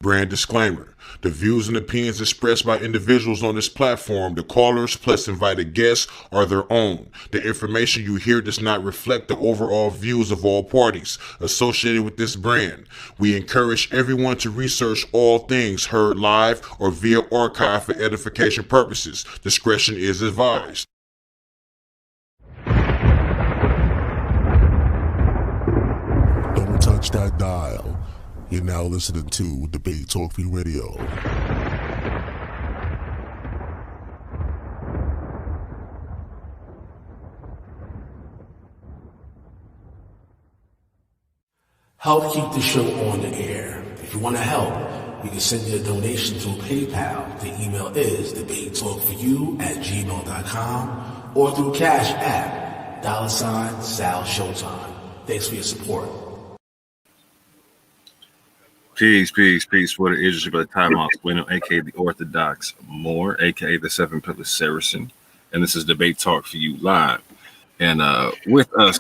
Brand disclaimer. The views and opinions expressed by individuals on this platform, the callers plus invited guests, are their own. The information you hear does not reflect the overall views of all parties associated with this brand. We encourage everyone to research all things heard live or via archive for edification purposes. Discretion is advised. Don't touch that dial. You're now listening to Debate Talk for You Radio. Help keep the show on the air. If you want to help, you can send your donation through PayPal. The email is debatetalkforyou@gmail.com or through Cash App, $SALSHOWTIME. Thanks for your support. Peace for the Israel by the Time Off Bueno, aka the Orthodox Moor, aka the Seven Pillar Saracen. And this is Debate Talk for You live. And with us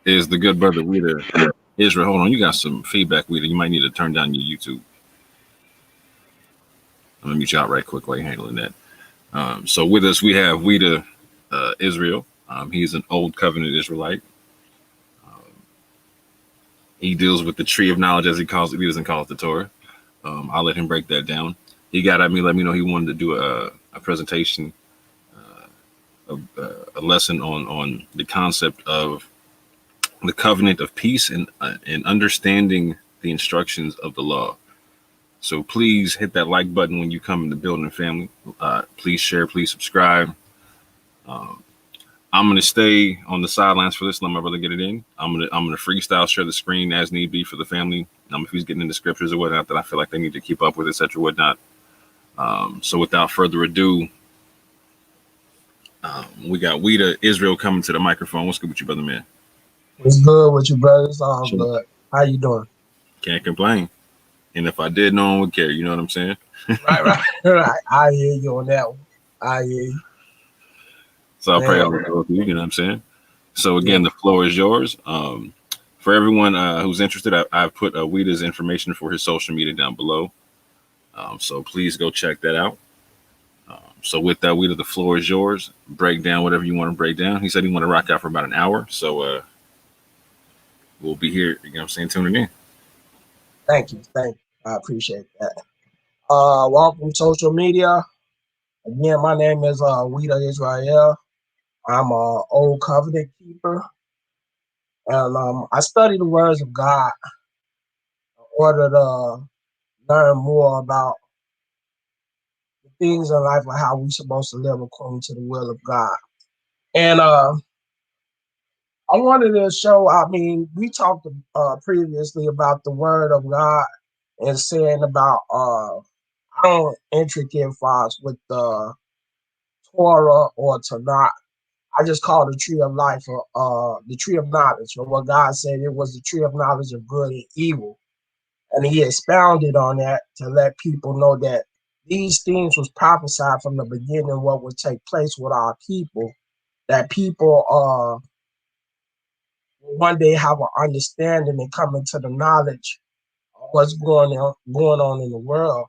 is the good brother Ouidah. Israel, hold on, you got some feedback, Ouidah. You might need to turn down your YouTube. I'm gonna mute you out right quick while you're handling that. So with us we have Ouidah Israel. He's an old covenant Israelite. He deals with the tree of knowledge, as he calls it. He doesn't call it the Torah. I'll let him break that down. He got at me, let me know he wanted to do a presentation, a lesson on the concept of the covenant of peace and understanding the instructions of the law. So please hit that like button when you come in the building, family. Please share, please subscribe. I'm gonna stay on the sidelines for this. Let my brother get it in. I'm gonna freestyle share the screen as need be for the family. If he's getting into scriptures or whatnot that I feel like they need to keep up with, etc. whatnot. So without further ado, we got Ouidah Israel coming to the microphone. What's good with you, brother, man? What's good with you, brother? It's all good. How you doing? Can't complain. And if I did, no one would care. You know what I'm saying? Right. I hear you on that one. I hear you. So I'll pray all the you, you know what I'm saying? So again, the floor is yours. For everyone who's interested, I've put Ouidah's information for his social media down below. So please go check that out. So with that, Ouidah, the floor is yours. Break down whatever you want to break down. He said he wanted to rock out for about an hour. So we'll be here, you know what I'm saying, tuning in. Thank you. I appreciate that. Welcome social media. Again, my name is Ouidah Israel. I'm an old covenant keeper, and I study the words of God in order to learn more about the things in life and how we're supposed to live according to the will of God. And I wanted to show, we talked previously about the word of God and saying about, I don't intricate files with the Torah or Tanakh. I just call the tree of life the tree of knowledge, or what God said it was the tree of knowledge of good and evil. And he expounded on that to let people know that these things was prophesied from the beginning, what would take place with our people, that people one day have an understanding and come into the knowledge of what's going on in the world.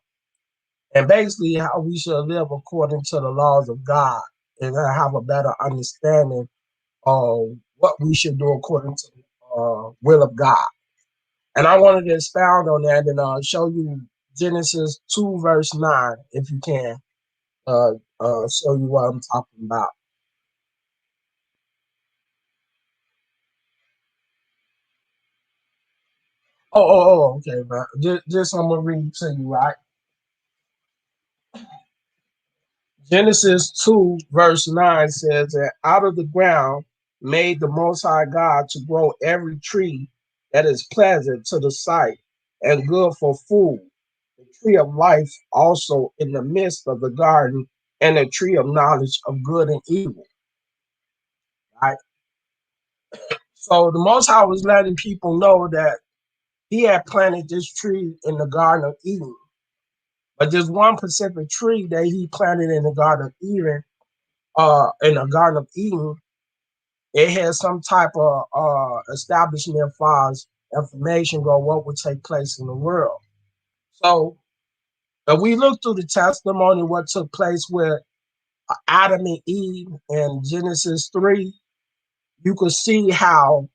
And basically how we should live according to the laws of God and have a better understanding of what we should do according to the will of God. And I wanted to expound on that and show you Genesis 2 verse 9, if you can, show you what I'm talking about. Okay, man. Just I'm gonna read to you, right? Genesis 2 verse 9 says that out of the ground made the Most High God to grow every tree that is pleasant to the sight and good for food, the tree of life also in the midst of the garden, and the tree of knowledge of good and evil. Right? So the Most High was letting people know that he had planted this tree in the Garden of Eden. But there's one specific tree that he planted in the Garden of Eden, it has some type of establishment as far as information go what would take place in the world. So If we look through the testimony, what took place with Adam and Eve in Genesis 3, you could see how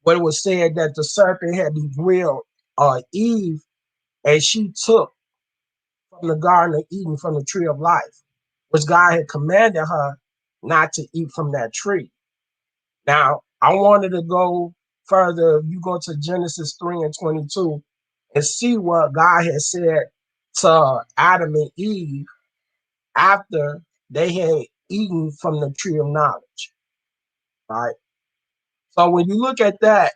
what it was said that the serpent had beguiled Eve, and she took from the Garden of Eden, from the tree of life, which God had commanded her not to eat from that tree. Now, I wanted to go further. You go to Genesis 3 and 22 and see what God had said to Adam and Eve after they had eaten from the tree of knowledge, right? So when you look at that,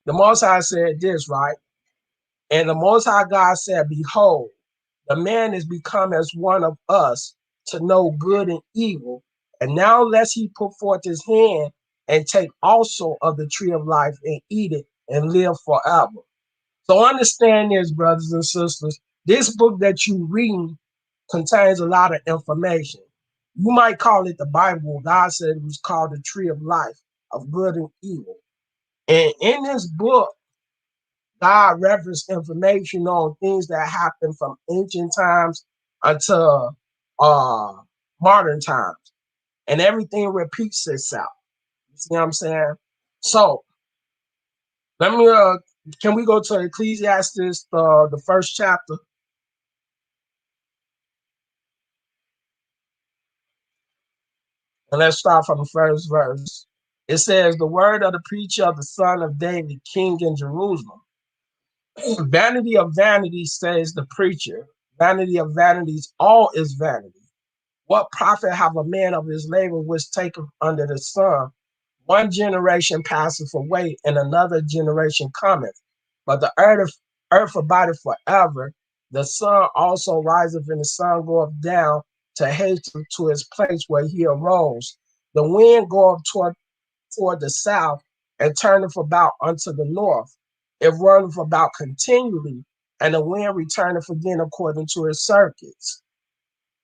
the Most High said this, right? And the Most High God said, behold, the man is become as one of us to know good and evil. And now lest he put forth his hand and take also of the tree of life and eat it and live forever. So understand this, brothers and sisters. This book that you read contains a lot of information. You might call it the Bible. God said it was called the tree of life, of good and evil. And in this book, God referenced information on things that happened from ancient times until modern times. And everything repeats itself. You see what I'm saying? So let me can we go to Ecclesiastes, the first chapter? And let's start from the first verse. It says, the word of the preacher of the son of David, king in Jerusalem. Vanity of vanities, says the preacher. Vanity of vanities, all is vanity. What profit have a man of his labor which taketh under the sun? One generation passeth away, and another generation cometh. But the earth abideth forever. The sun also riseth, and the sun goeth down to hasten to his place where he arose. The wind goeth toward the south, and turneth about unto the north. It runneth about continually, and the wind returneth again according to his circuits.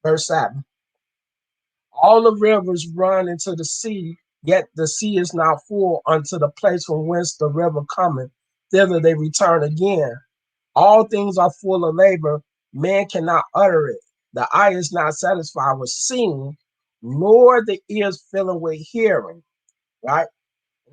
Verse 7. All the rivers run into the sea, yet the sea is not full unto the place from whence the river cometh. Thither they return again. All things are full of labor. Man cannot utter it. The eye is not satisfied with seeing, nor the ears filling with hearing. Right?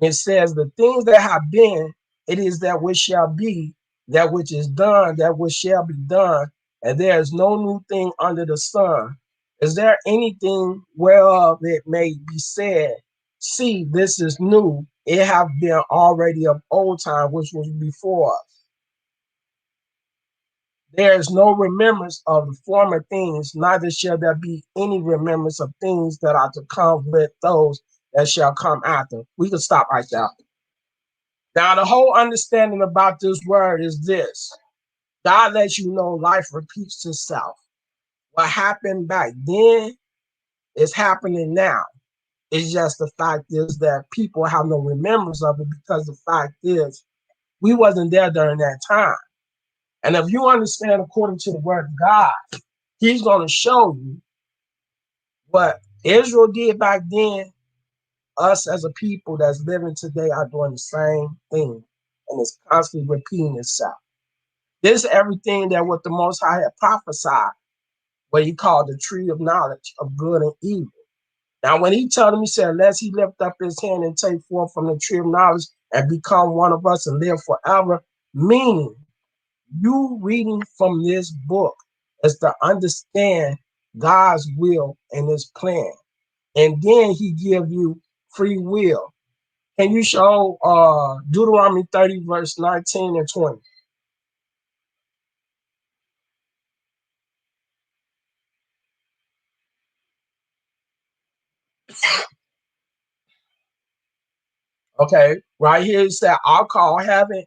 And it says, the things that have been, it is that which shall be, that which is done, that which shall be done. And there is no new thing under the sun. Is there anything whereof it may be said, see, this is new, it have been already of old time, which was before us. There is no remembrance of the former things, neither shall there be any remembrance of things that are to come with those that shall come after. We can stop right there. Now, the whole understanding about this word is this. God lets you know life repeats itself. What happened back then is happening now. It's just the fact is that people have no remembrance of it, because the fact is we wasn't there during that time. And if you understand according to the word of God, he's going to show you what Israel did back then. Us as a people that's living today are doing the same thing. And it's constantly repeating itself. This is everything that what the Most High had prophesied, what he called the tree of knowledge of good and evil. Now, when he told him, he said, lest he lift up his hand and take forth from the tree of knowledge and become one of us and live forever, meaning you reading from this book is to understand God's will and his plan. And then he give you free will. Can you show Deuteronomy 30, verse 19 and 20? Okay, right here it said, I call heaven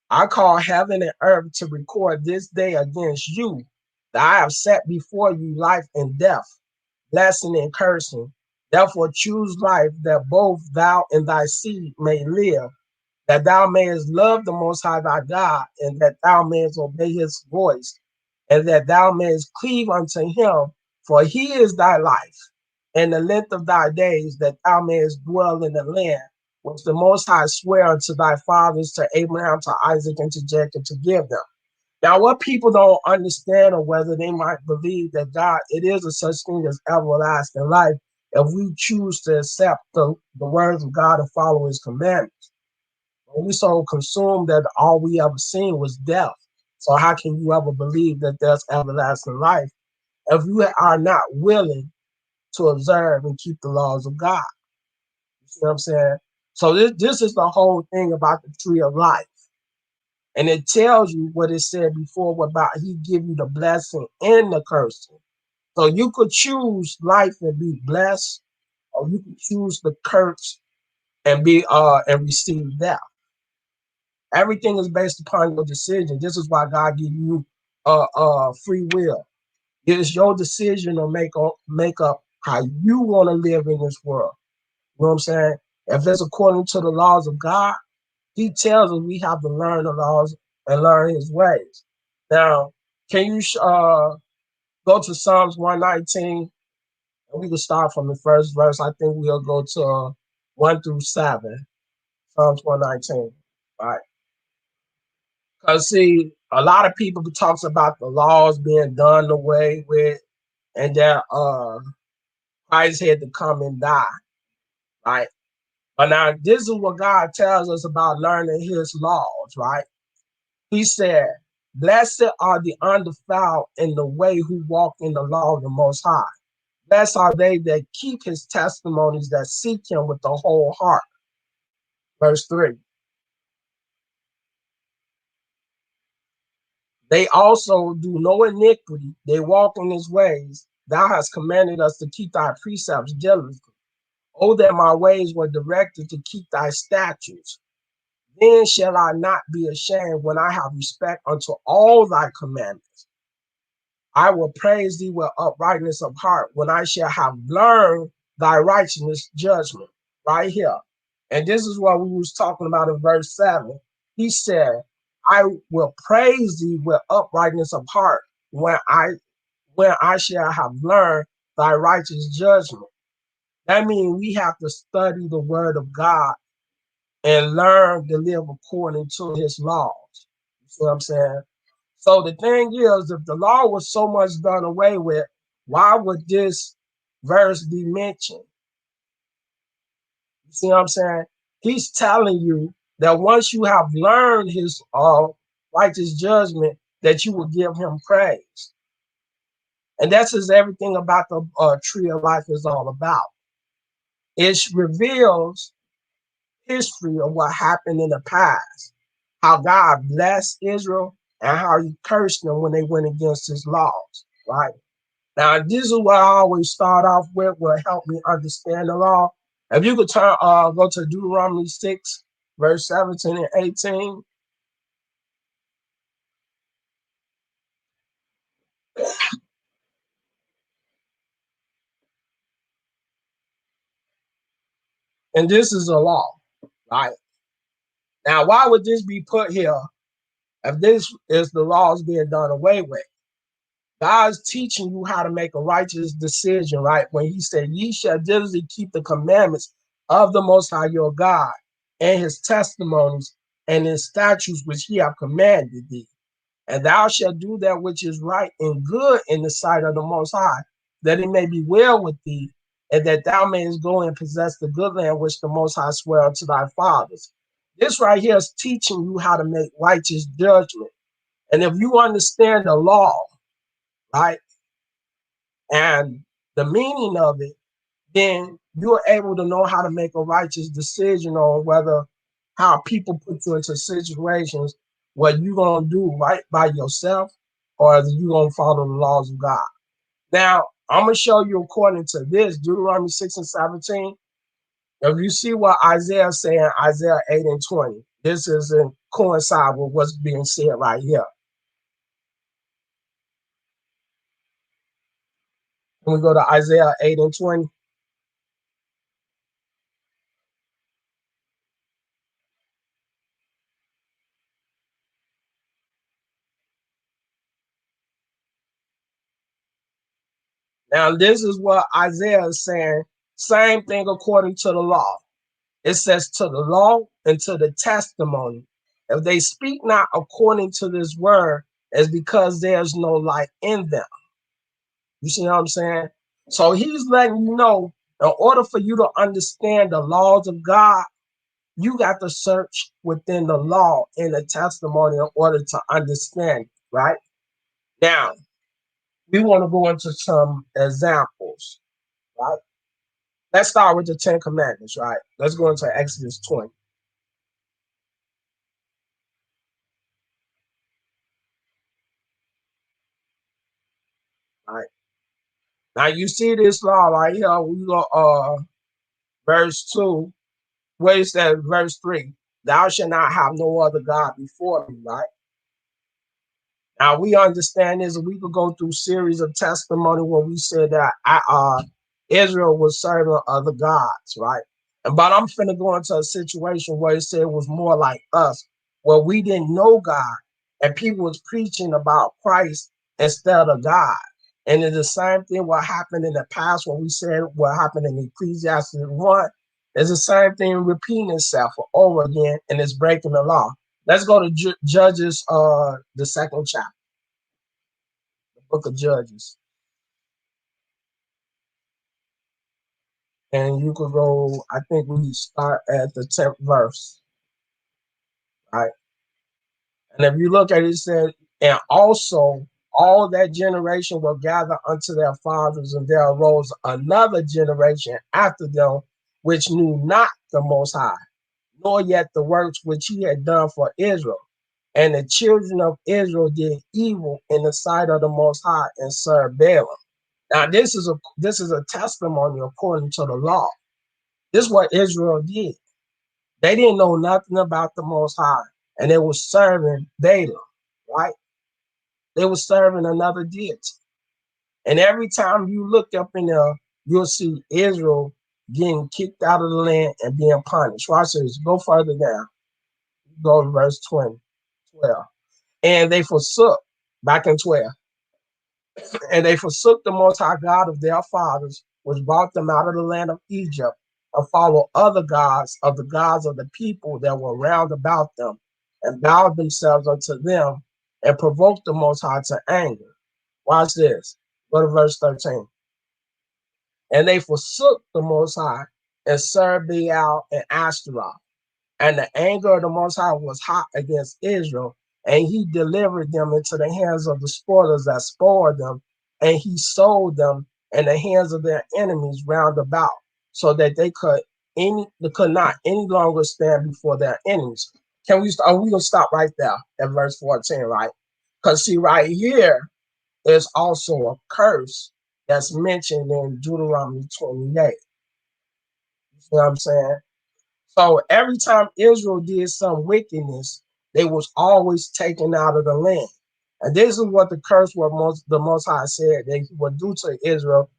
and earth to record this day against you, that I have set before you life and death, blessing and cursing. Therefore choose life, that both thou and thy seed may live, that thou mayest love the Most High thy God, and that thou mayest obey his voice, and that thou mayest cleave unto him, for he is thy life, and the length of thy days, that thou mayest dwell in the land which the Most High sware unto thy fathers, to Abraham, to Isaac, and to Jacob, to give them. Now, what people don't understand, or whether they might believe that God, it is a such thing as everlasting life, if we choose to accept the words of God and follow his commandments. And we so consumed that all we ever seen was death. So how can you ever believe that there's everlasting life if you are not willing to observe and keep the laws of God? You see what I'm saying? So this is the whole thing about the tree of life. And it tells you what it said before about he give you the blessing and the cursing. So you could choose life and be blessed, or you could choose the curse and be and receive death. Everything is based upon your decision. This is why God give you free will. It is your decision to make up how you want to live in this world. You know what I'm saying? If it's according to the laws of God, he tells us we have to learn the laws and learn his ways. Now, can you go to Psalms 119? And we can start from the first verse. I think we'll go to 1 through 7. Psalms 119. Right. Because see, a lot of people talks about the laws being done away with, and that Christ had to come and die. Right. But now this is what God tells us about learning his laws, right? He said, blessed are the undefiled in the way who walk in the law of the Most High. Blessed are they that keep his testimonies, that seek him with the whole heart. Verse 3. They also do no iniquity. They walk in his ways. Thou hast commanded us to keep thy precepts diligently. Oh, that my ways were directed to keep thy statutes. Then shall I not be ashamed when I have respect unto all thy commandments. I will praise thee with uprightness of heart when I shall have learned thy righteousness judgment. Right here. And this is what we was talking about in verse 7. He said, I will praise thee with uprightness of heart when I shall have learned thy righteous judgment. That means we have to study the word of God and learn to live according to his laws. You see what I'm saying? So the thing is, if the law was so much done away with, why would this verse be mentioned? You see what I'm saying? He's telling you that once you have learned his righteous judgment, that you will give him praise. And that's just everything about the tree of life is all about. It reveals history of what happened in the past, how God blessed Israel and how he cursed them when they went against his laws, right? Now, this is what I always start off with, will help me understand the law. If you could go to Deuteronomy 6, verse 17 and 18. And this is a law, right? Now, why would this be put here if this is the laws being done away with? God's teaching you how to make a righteous decision, right? When he said, ye shall diligently keep the commandments of the Most High your God and his testimonies and his statutes which he have commanded thee. And thou shalt do that which is right and good in the sight of the Most High, that it may be well with thee, and that thou mayest go and possess the good land which the Most High sware unto thy fathers. This right here is teaching you how to make righteous judgment. And if you understand the law, right, and the meaning of it, then you're able to know how to make a righteous decision on whether how people put you into situations where you're going to do right by yourself or you're going to follow the laws of God. Now, I'm going to show you according to this, Deuteronomy 6 and 17. If you see what Isaiah is saying, Isaiah 8 and 20, this is in coincide with what's being said right here. Can we go to Isaiah 8 and 20? Now, this is what Isaiah is saying. Same thing according to the law. It says to the law and to the testimony. If they speak not according to this word, is because there's no light in them. You see what I'm saying? So he's letting you know, in order for you to understand the laws of God, you got to search within the law and the testimony in order to understand, right? Now, we want to go into some examples, right? Let's start with the 10 Commandments, right? Let's go into Exodus 20. Right. Now you see this law right here. We go verse 2, where it says verse 3, thou shalt not have no other God before me, right? Now we understand this, and we could go through series of testimony where we said that Israel was serving other gods, right? But I'm finna go into a situation where it said it was more like us, where we didn't know God, and people was preaching about Christ instead of God. And it's the same thing what happened in the past when we said what happened in Ecclesiastes 1. It's the same thing repeating itself over again, and it's breaking the law. Let's go to Judges, the second chapter, the book of Judges. And you could go, I think we start at the 10th verse, right? And if you look at it, it said, and also all that generation will gather unto their fathers, and there arose another generation after them, which knew not the Most High, nor yet the works which he had done for Israel. And the children of Israel did evil in the sight of the Most High and served Balaam. Now, this is a testimony according to the law. This is what Israel did. They didn't know nothing about the Most High, and they were serving Balaam, right? They were serving another deity. And every time you look up in there, you'll see Israel getting kicked out of the land and being punished. Watch this. Go further down. Go to verse 12. And they forsook, back in 12, and they forsook the Most High God of their fathers, which brought them out of the land of Egypt, and followed other gods of the people that were round about them, and bowed themselves unto them, and provoked the Most High to anger. Watch this. Go to verse 13. And they forsook the Most High, and served Baal and Ashtaroth. And the anger of the Most High was hot against Israel, and he delivered them into the hands of the spoilers that spoiled them, and he sold them in the hands of their enemies round about, so that they could not any longer stand before their enemies. We gonna stop right there at verse 14, right? Because see, right here is also a curse that's mentioned in Deuteronomy 28. You see what I'm saying? So every time Israel did some wickedness, they was always taken out of the land. And this is what the curse the Most High said that he would do to Israel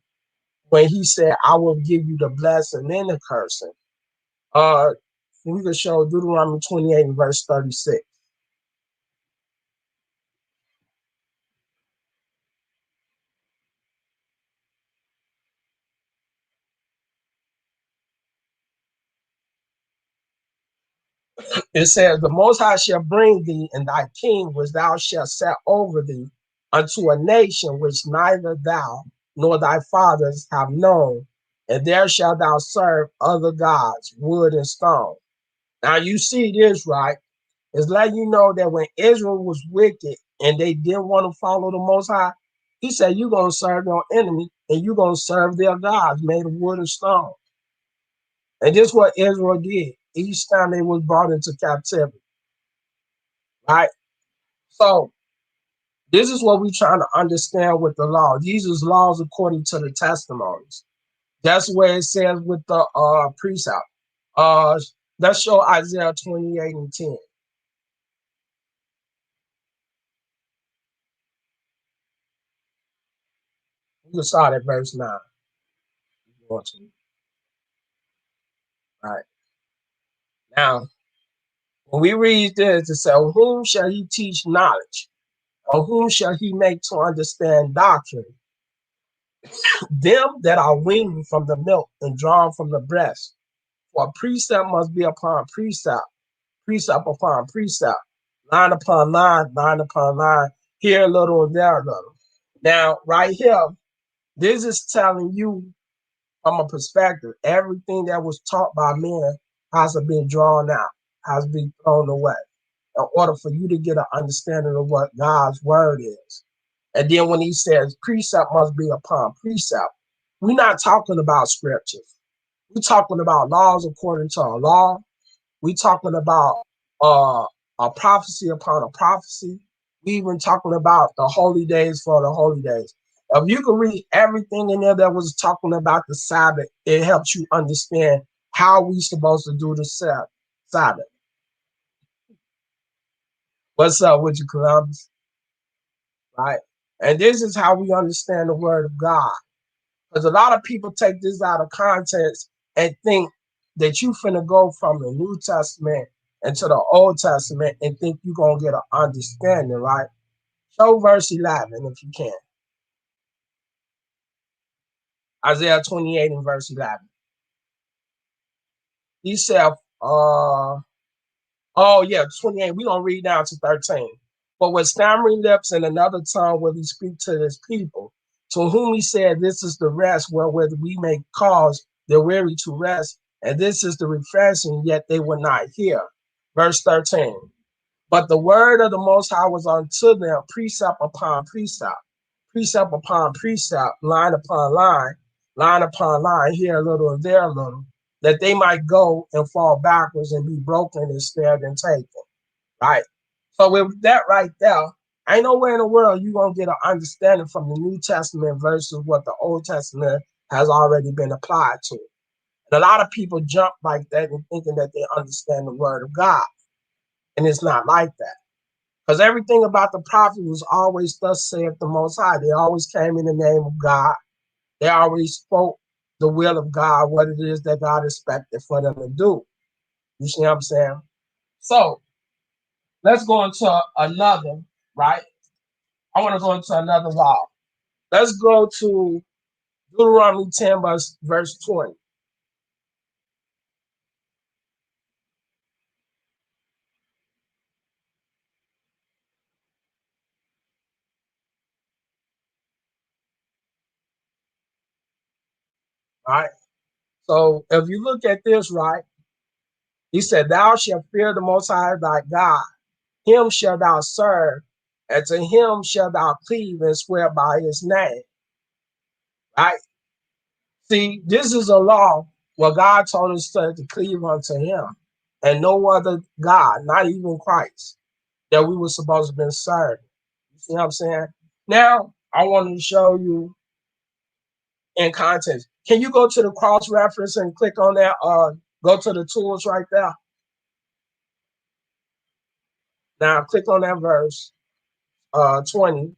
when he said, I will give you the blessing and the cursing. We can show Deuteronomy 28 and verse 36. It says, the Most High shall bring thee and thy king, which thou shalt set over thee, unto a nation which neither thou nor thy fathers have known, and there shalt thou serve other gods, wood and stone. Now you see this, right? It's letting you know that when Israel was wicked and they didn't want to follow the Most High, he said, you're going to serve your enemy and you're going to serve their gods made of wood and stone. And this is what Israel did each time they was brought into captivity. Right? So this is what we're trying to understand with the law. These is laws according to the testimonies. That's where it says with the precept. Let's show Isaiah 28 and 10. We can start at verse 9. Right. Now, when we read this, it says, whom shall he teach knowledge? Or whom shall he make to understand doctrine? Them that are weaned from the milk and drawn from the breast. For precept must be upon precept, precept upon precept, line upon line, line upon line, here a little and there a little. Now, right here, this is telling you from a perspective, everything that was taught by men has been drawn out, has been thrown away, in order for you to get an understanding of what God's word is. And then when he says precept must be upon precept, we're not talking about scriptures. We're talking about laws according to a law. We're talking about a prophecy upon a prophecy. We even talking about the holy days for the holy days. If you can read everything in there that was talking about the Sabbath, it helps you understand how we supposed to do the Sabbath. What's up with you, Columbus? Right? And this is how we understand the word of God. Because a lot of people take this out of context and think that you finna go from the New Testament into the Old Testament and think you're going to get an understanding, right? Show verse 11 if you can. Isaiah 28 and verse 11. He said, oh yeah, 28. We're going to read down to 13. But with stammering lips and another tongue will he speak to his people, to whom he said, this is the rest wherewith we may cause the weary to rest, and this is the refreshing, yet they will not hear. Verse 13. But the word of the Most High was unto them precept upon precept, precept upon precept, line upon line upon line, here a little and there a little, that they might go and fall backwards and be broken and snared and taken. Right? So with that right there, ain't nowhere in the world you're going to get an understanding from the New Testament versus what the Old Testament has already been applied to. And a lot of people jump like that and thinking that they understand the word of God. And it's not like that. Because everything about the prophet was always thus saith the Most High. They always came in the name of God. They always spoke the will of God, what it is that God expected for them to do. You see what I'm saying? So let's go into another, right? I want to go into another law. Let's go to Deuteronomy 10, verse 20. All right. So if you look at this, right, he said, thou shalt fear the Most High thy God. Him shalt thou serve, and to him shalt thou cleave and swear by his name. Right? See, this is a law where God told us to cleave unto him and no other God, not even Christ, that we were supposed to be serving. You see what I'm saying? Now, I want to show you in context. Can you go to the cross reference and click on that? Go to the tools right there. Now, click on that verse 20.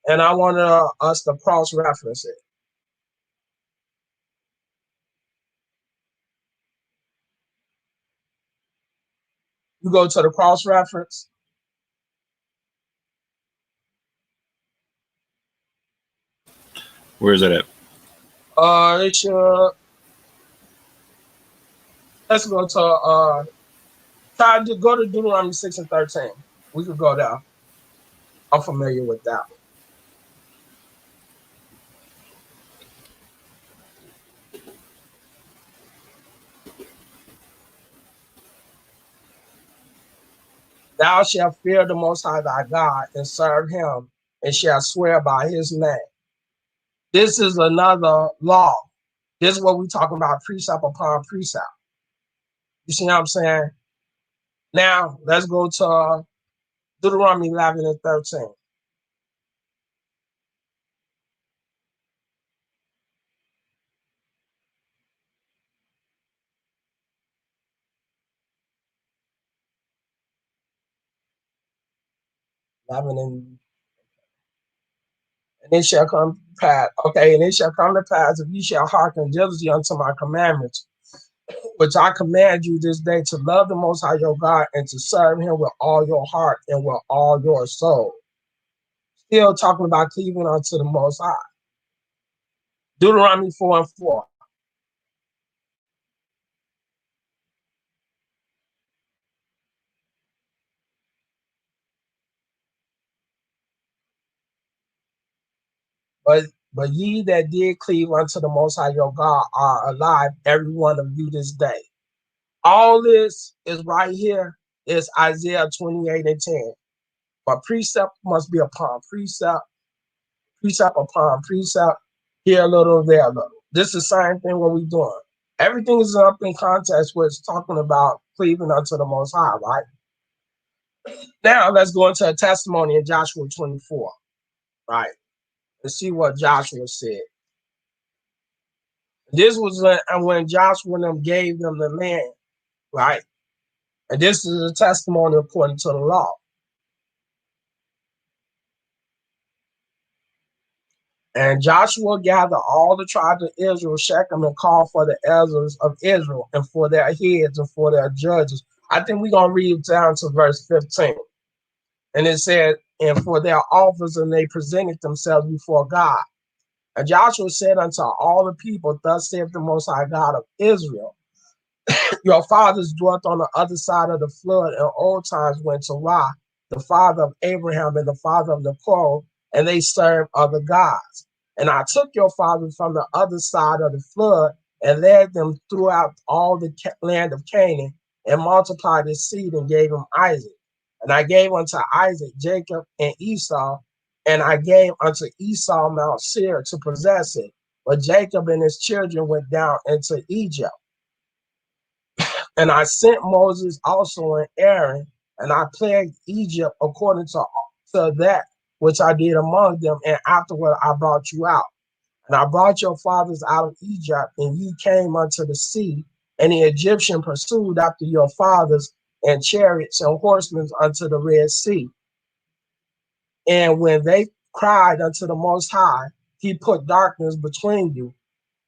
And I want us to cross reference it. You go to the cross reference. Where is that at? It should. Let's go to try to go to Deuteronomy 6 and 13. We could go there. I'm familiar with that. Thou shalt fear the Most High thy God and serve him, and shalt swear by his name. This is another law. This is what we're talking about, precept upon precept. You see what I'm saying? Now, let's go to Deuteronomy 11 and 13. And it shall come to pass. Okay, and it shall come to pass if ye shall hearken diligently unto my commandments, which I command you this day, to love the Most High your God and to serve him with all your heart and with all your soul. Still talking about cleaving unto the Most High. Deuteronomy 4 and 4. But ye that did cleave unto the Most High your God are alive, every one of you this day. All this is right here is Isaiah 28:10. But precept must be upon precept, precept upon precept, here a little, there a little. This is the same thing what we're doing. Everything is up in context where it's talking about cleaving unto the Most High, right? Now let's go into a testimony in Joshua 24, right? Let's see what Joshua said. This was when Joshua and them gave them the land, right? And this is a testimony according to the law. And Joshua gathered all the tribes of Israel, Shechem, and called for the elders of Israel and for their heads and for their judges. I think we're going to read down to verse 15. And it said, and for their officers, and they presented themselves before God. And Joshua said unto all the people, thus saith the Most High God of Israel, your fathers dwelt on the other side of the flood in old times when TORAH, the father of Abraham and the father of the Torah, and they served other gods. And I took your fathers from the other side of the flood and led them throughout all the land of Canaan and multiplied his seed and gave him Isaac. And I gave unto Isaac Jacob and Esau, and I gave unto Esau Mount Seir to possess it. But Jacob and his children went down into Egypt. And I sent Moses also and Aaron, and I plagued Egypt according to that which I did among them, and afterward I brought you out. And I brought your fathers out of Egypt, and ye came unto the sea, and the Egyptian pursued after your fathers, and chariots and horsemen unto the Red Sea. And when they cried unto the Most High, he put darkness between you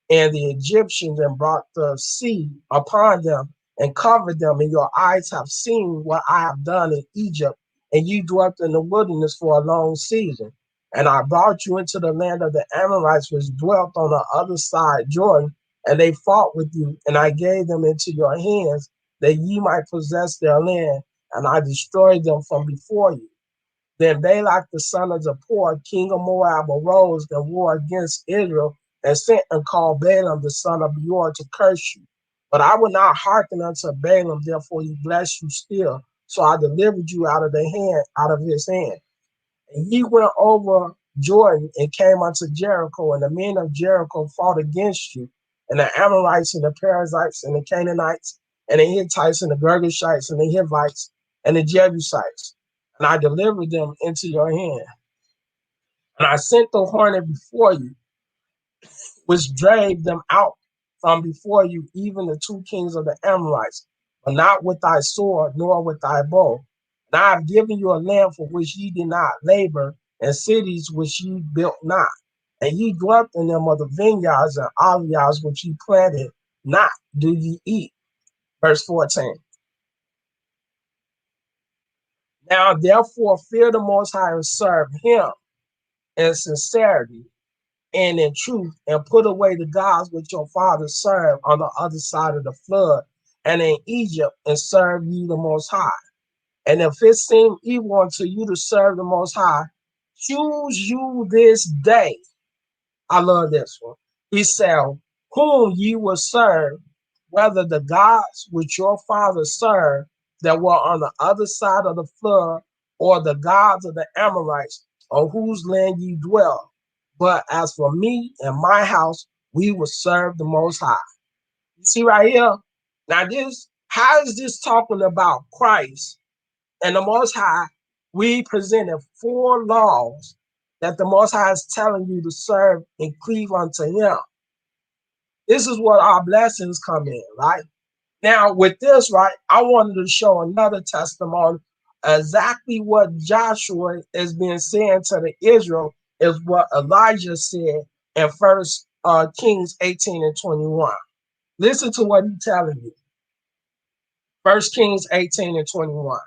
and the Egyptians, and brought the sea upon them and covered them, and your eyes have seen what I have done in Egypt, and ye dwelt in the wilderness for a long season. And I brought you into the land of the Amorites, which dwelt on the other side Jordan, and they fought with you, and I gave them into your hands, that ye might possess their land, and I destroyed them from before you. Then Balak the son of Zippor, king of Moab, arose and war against Israel, and sent and called Balaam the son of Beor to curse you. But I would not hearken unto Balaam, therefore he blessed you still. So I delivered you out of his hand. And ye went over Jordan and came unto Jericho, and the men of Jericho fought against you, and the Amorites and the Perizzites and the Canaanites and the Hittites and the Girgashites and the Hivites and the Jebusites. And I delivered them into your hand. And I sent the hornet before you, which drave them out from before you, even the two kings of the Amorites, but not with thy sword, nor with thy bow. And I have given you a land for which ye did not labor, and cities which ye built not. And ye dwelt in them of the vineyards and olive which ye planted not, do ye eat. Verse 14. Now therefore fear the Most High and serve him in sincerity and in truth, and put away the gods which your fathers served on the other side of the flood and in Egypt, and serve ye the Most High. And if it seem evil unto you to serve the Most High, choose you this day. I love this one. He said, whom ye will serve, whether the gods which your fathers served that were on the other side of the flood, or the gods of the Amorites, on whose land ye dwell. But as for me and my house, we will serve the Most High. You see right here? Now how is this talking about Christ and the Most High? We presented 4 laws that the Most High is telling you to serve and cleave unto him. This is what our blessings come in, right? Now, with this, right, I wanted to show another testimony. Exactly what Joshua has been saying to the Israel is what Elijah said in First Kings 18 and 21. Listen to what he's telling you. First Kings 18 and 21.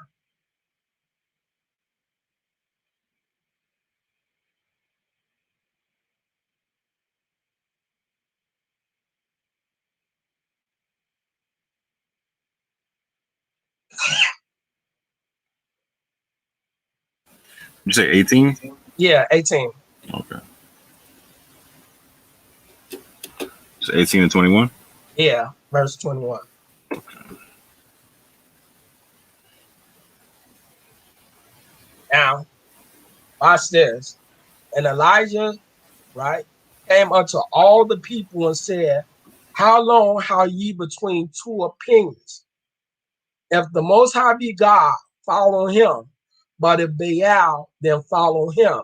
You say 18? Yeah, 18. Okay. It's 18 and 21. Yeah, verse 21. Now, watch this. And Elijah, right, came unto all the people and said, how long how ye between two opinions? If the Most High be God, follow him. But if Baal, then follow him.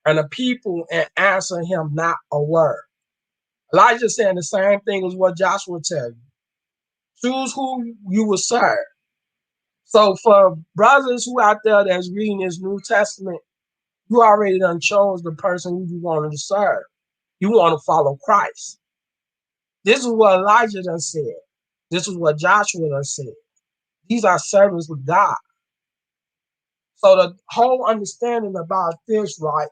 And the people and answer him not a word. Elijah saying the same thing as what Joshua tell you. Choose who you will serve. So for brothers who out there that's reading this New Testament, you already done chose the person who you wanted to serve. You want to follow Christ. This is what Elijah done said. This is what Joshua done said. These are servants of God. So the whole understanding about this, right?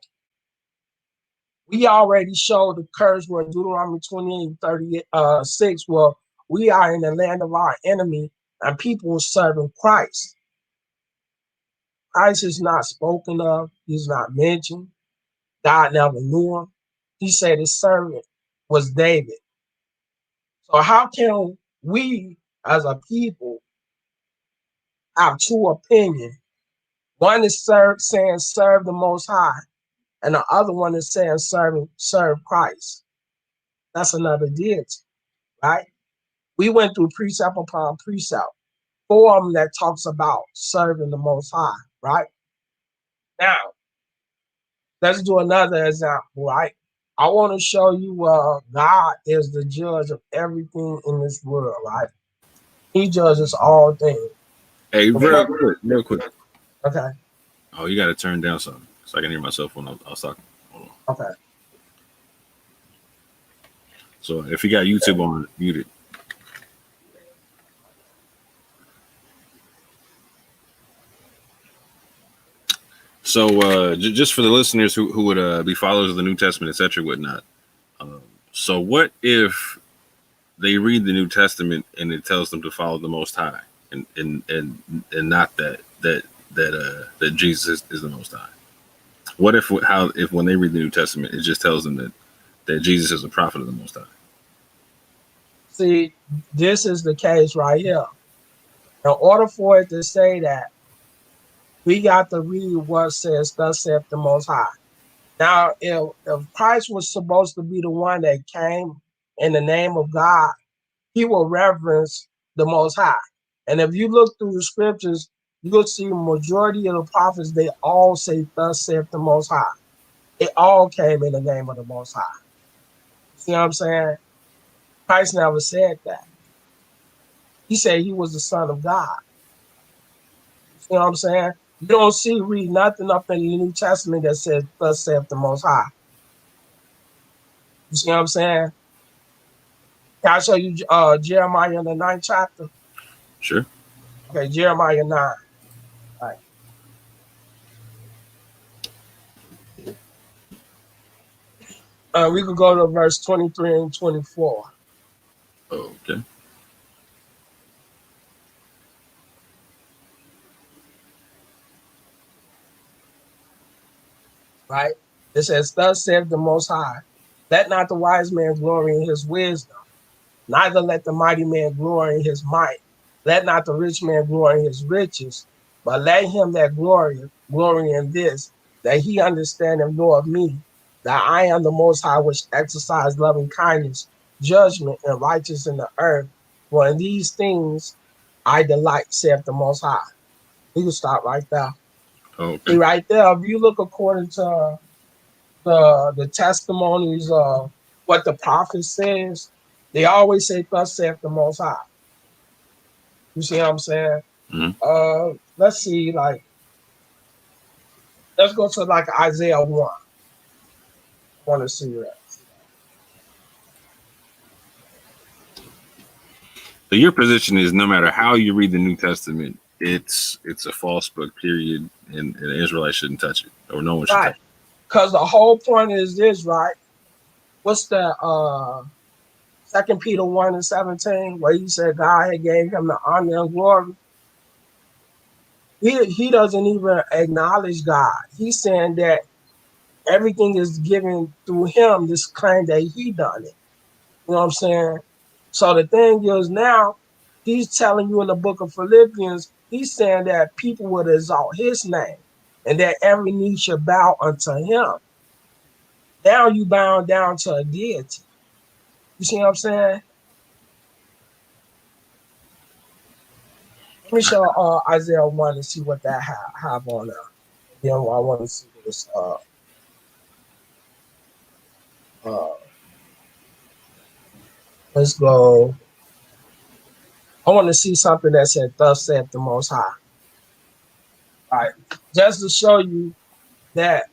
We already showed the curse where Deuteronomy 28:36, well, we are in the land of our enemy and people are serving Christ. Christ is not spoken of. He's not mentioned. God never knew him. He said his servant was David. So how can we as a people have two opinions? One is saying serve the Most High, and the other one is saying serve Christ. That's another deity, right? We went through precept upon precept, four of them that talks about serving the Most High, right? Now, let's do another example, right? I want to show you God is the judge of everything in this world, right? He judges all things. Hey, real quick. Okay. Oh, you got to turn down something so I can hear myself when I was talking. Hold on. Okay. So if you got YouTube on, mute it. So just for the listeners who would be followers of the New Testament, etc., whatnot. So what if they read the New Testament and it tells them to follow the Most High, and not that Jesus is the Most High? What if when they read the New Testament, it just tells them that Jesus is a prophet of the Most High? See, this is the case right here. In order for it to say that, we got to read what says, thus saith the Most High. Now, if Christ was supposed to be the one that came in the name of God, he will reverence the Most High. And if you look through the scriptures, you'll see the majority of the prophets, they all say, thus saith the Most High. They all came in the name of the Most High. See what I'm saying? Christ never said that. He said he was the Son of God. See what I'm saying? You don't read nothing up in the New Testament that says, thus saith the Most High. You see what I'm saying? Can I show you Jeremiah in the 9th chapter? Sure. Okay, Jeremiah 9. All right. We could go to verse 23 and 24. Okay. Right? It says, thus saith the Most High, let not the wise man glory in his wisdom, neither let the mighty man glory in his might. Let not the rich man glory in his riches, but let him that glory in this, that he understand and know of me, that I am the Most High, which exercise loving kindness, judgment, and righteousness in the earth. For in these things I delight, saith the Most High. We can stop right there. Okay. See, right there, if you look according to the testimonies of what the prophet says, they always say, thus saith the Most High. You see what I'm saying? Mm-hmm. Let's see, let's go to Isaiah 1. I want to see that. So your position is no matter how you read the New Testament, it's a false book, period, and the Israelites shouldn't touch it, or no one should touch it. Because the whole point is this, right? What's that? 2 Peter 1 and 17, where he said God had gave him the honor and glory. He doesn't even acknowledge God. He's saying that everything is given through him, this claim that he done it. You know what I'm saying? So the thing is now, he's telling you in the book of Philippians, he's saying that people would exalt his name and that every knee should bow unto him. Now you bound down to a deity. You see what I'm saying? Let me show Isaiah 1 and see what that have on there. Then I want to see this. Let's go. I want to see something that said, "Thus saith the Most High." All right, just to show you that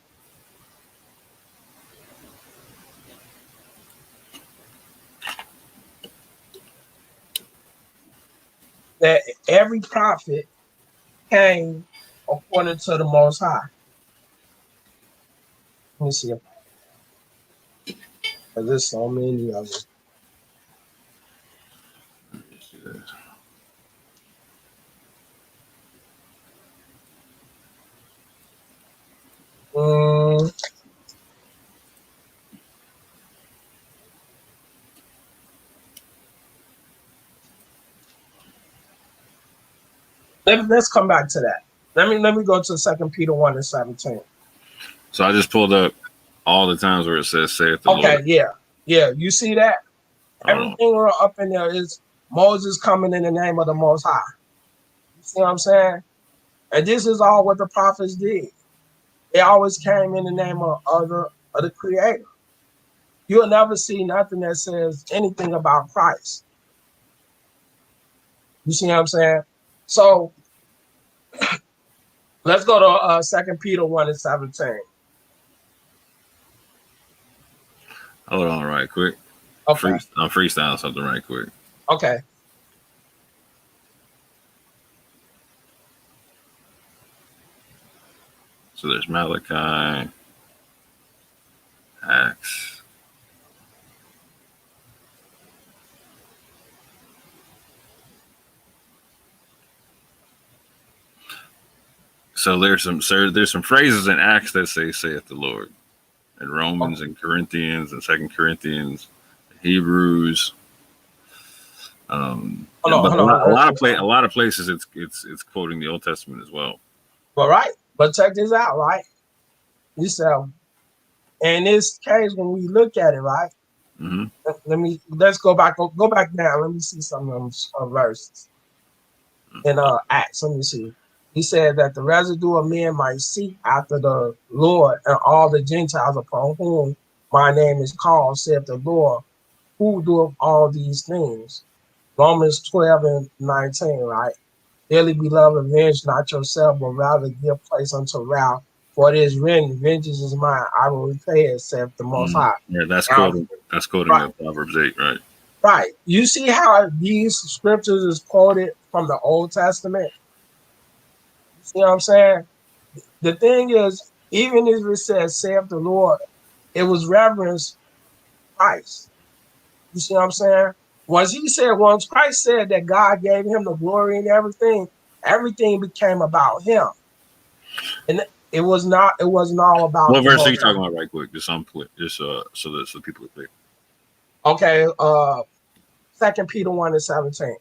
every prophet came according to the Most High. Let me see if there's so many of them. Let's come back to that. Let me go to 2 Peter 1 and 17. So I just pulled up all the times where it says "saith the Lord." Okay, yeah. You see that? Everything up in there is Moses coming in the name of the Most High. You see what I'm saying? And this is all what the prophets did. They always came in the name of the Creator. You'll never see nothing that says anything about Christ. You see what I'm saying? So let's go to 2 Peter 1 and 17. Hold on right quick. Okay. I'm freestyling something right quick. Okay. So there's Malachi, Acts. So there's some phrases in Acts that say "saith the Lord," in Romans and Corinthians and 2 Corinthians, Hebrews. A lot of places it's quoting the Old Testament as well. All right, but check this out, right? You said, in this case, when we look at it, right? Mm-hmm. Let's go back down. Let me see some of them verses in Acts. Let me see. He said that the residue of men might seek after the Lord, and all the Gentiles upon whom my name is called, saith the Lord, who doeth all these things. Romans 12 and 19, right? Dearly beloved, avenge not yourself, but rather give place unto wrath. For it is written, vengeance is mine, I will repay it, saith the Most High. Yeah, that's quoting right. Proverbs 8, right? Right. You see how these scriptures is quoted from the Old Testament? You see what I'm saying? The thing is, even if it says, saith the Lord, it was reverence Christ. You see what I'm saying? Once Christ said that God gave him the glory and everything became about him. And it wasn't all about. What verse are you talking about right quick? Just so that people can pick. Okay, 2 Peter 1 and 17.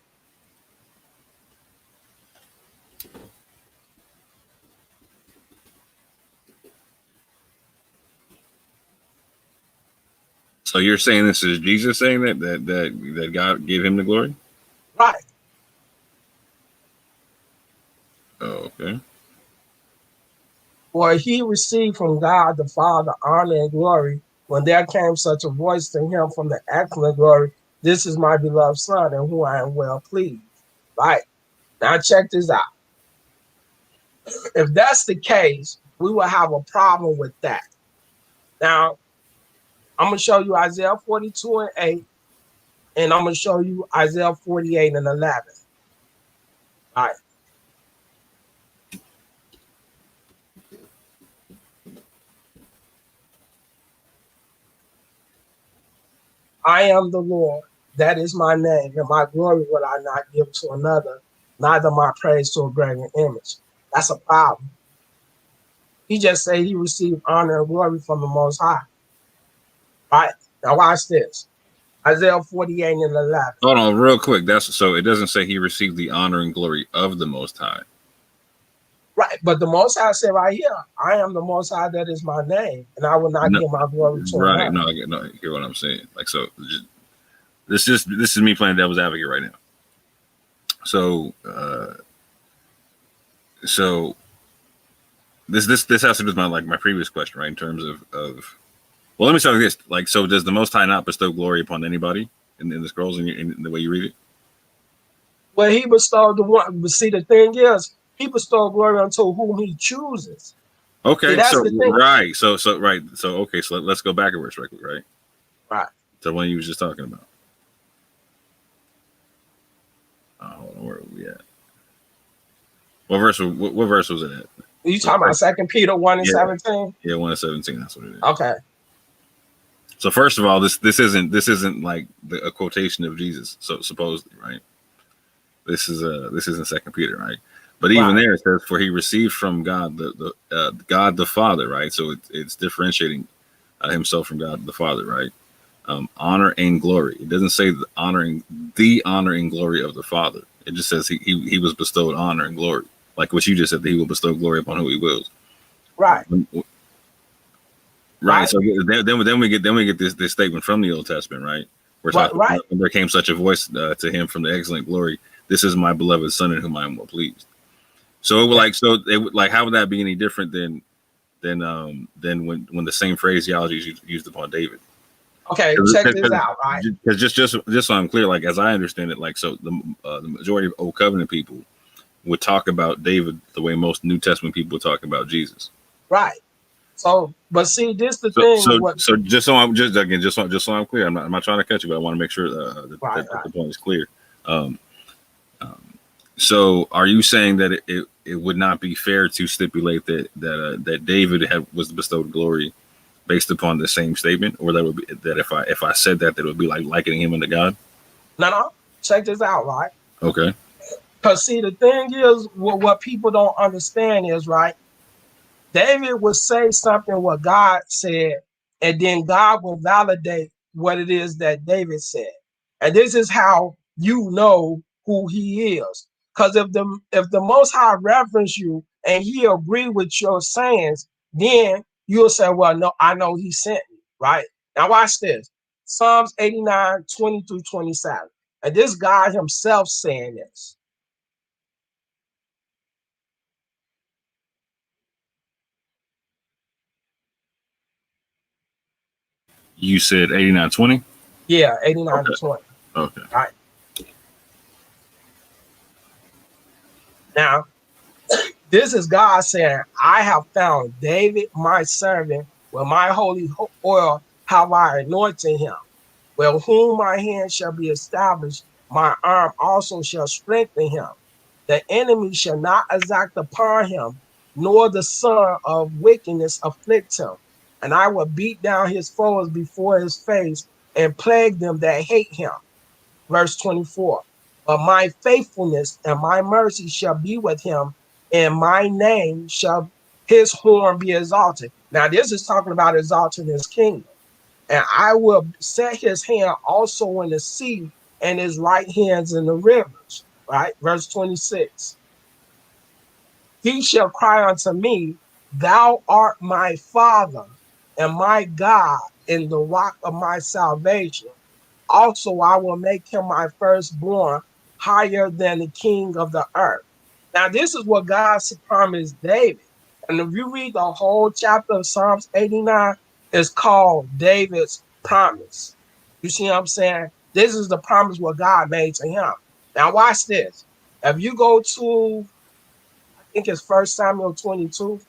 So you're saying this is Jesus saying that God gave him the glory? Right. Oh, okay. For he received from God the Father honor and glory when there came such a voice to him from the excellent glory, this is my beloved Son, in whom I am well pleased. Right. Now check this out. If that's the case, we will have a problem with that. Now, I'm going to show you Isaiah 42 and 8, and I'm going to show you Isaiah 48 and 11. All right. I am the Lord, that is my name, and my glory will I not give to another, neither my praise to a graven image. That's a problem. He just said he received honor and glory from the Most High. Right? Now watch this. Isaiah 48 and 11. Hold on, real quick. That's so it doesn't say he received the honor and glory of the Most High. Right, but the Most High said right here, I am the Most High, that is my name, and I will not No, give my glory to right? another. No, I get no. You hear what I'm saying? Like so, this is me playing devil's advocate right now. So, so this has to do with my previous question, right? In terms of well, let me start with this. Like, so does the Most High not bestow glory upon anybody in the scrolls in the way you read it? Well, he bestowed the one, but see, the thing is, he bestowed glory unto whom he chooses. See, Okay, that's so the thing. right, so right, so okay, so let's go backwards, right? Right. So one you was just talking about. Hold on, where are we at? What verse? What verse was it at? You talking about 2 Peter 1 and Yeah. 17? Yeah, 1:17. That's what it is. Okay. So first of all, this isn't like a quotation of Jesus. So supposedly, right? This isn't 2 Peter, right? But even there it says, "For he received from God the God the Father," right? So it's differentiating himself from God the Father, right? Honor and glory. It doesn't say the honor and glory of the Father. It just says he was bestowed honor and glory, like what you just said, that he will bestow glory upon who he wills. Right. Right. So then we get this statement from the Old Testament, right? We're talking. Right. And there came such a voice to him from the excellent glory. This is my beloved Son, in whom I am well pleased. So how would that be any different than when the same phraseology is used upon David? Okay, check this out, right? Because just so I'm clear, like as I understand it, like so the majority of Old Covenant people would talk about David the way most New Testament people talk about Jesus. Right. So, but see, this the thing. So just so I'm clear, I'm not trying to cut you, but I want to make sure that the point is clear. So, are you saying that it would not be fair to stipulate that David was bestowed glory based upon the same statement, or that would be that if I said that it would be like likening him unto God? No. Check this out, right? Okay. Because see, the thing is, what people don't understand is, right, David would say something what God said, and then God will validate what it is that David said. And this is how you know who he is. Because if the Most High reference you and he agree with your sayings, then you'll say, well, no, I know he sent me, right? Now watch this. Psalms 89, 20 through 27. And this God himself saying this. You said 89:20? Yeah, 89 to 20. Okay. Right. Now, this is God saying, I have found David, my servant, with my holy oil have I anointed him. Well, whom my hand shall be established, my arm also shall strengthen him. The enemy shall not exact upon him, nor the son of wickedness afflict him. And I will beat down his foes before his face and plague them that hate him. Verse 24. But my faithfulness and my mercy shall be with him, and my name shall his horn be exalted. Now, this is talking about exalting his kingdom. And I will set his hand also in the sea and his right hands in the rivers. Right? Verse 26. He shall cry unto me, thou art my father and my God in the rock of my salvation. Also, I will make him my firstborn higher than the king of the earth. Now, this is what God promised David. And if you read the whole chapter of Psalms 89, it's called David's promise. You see what I'm saying? This is the promise what God made to him. Now, watch this. If you go to, I think it's 1 Samuel 22.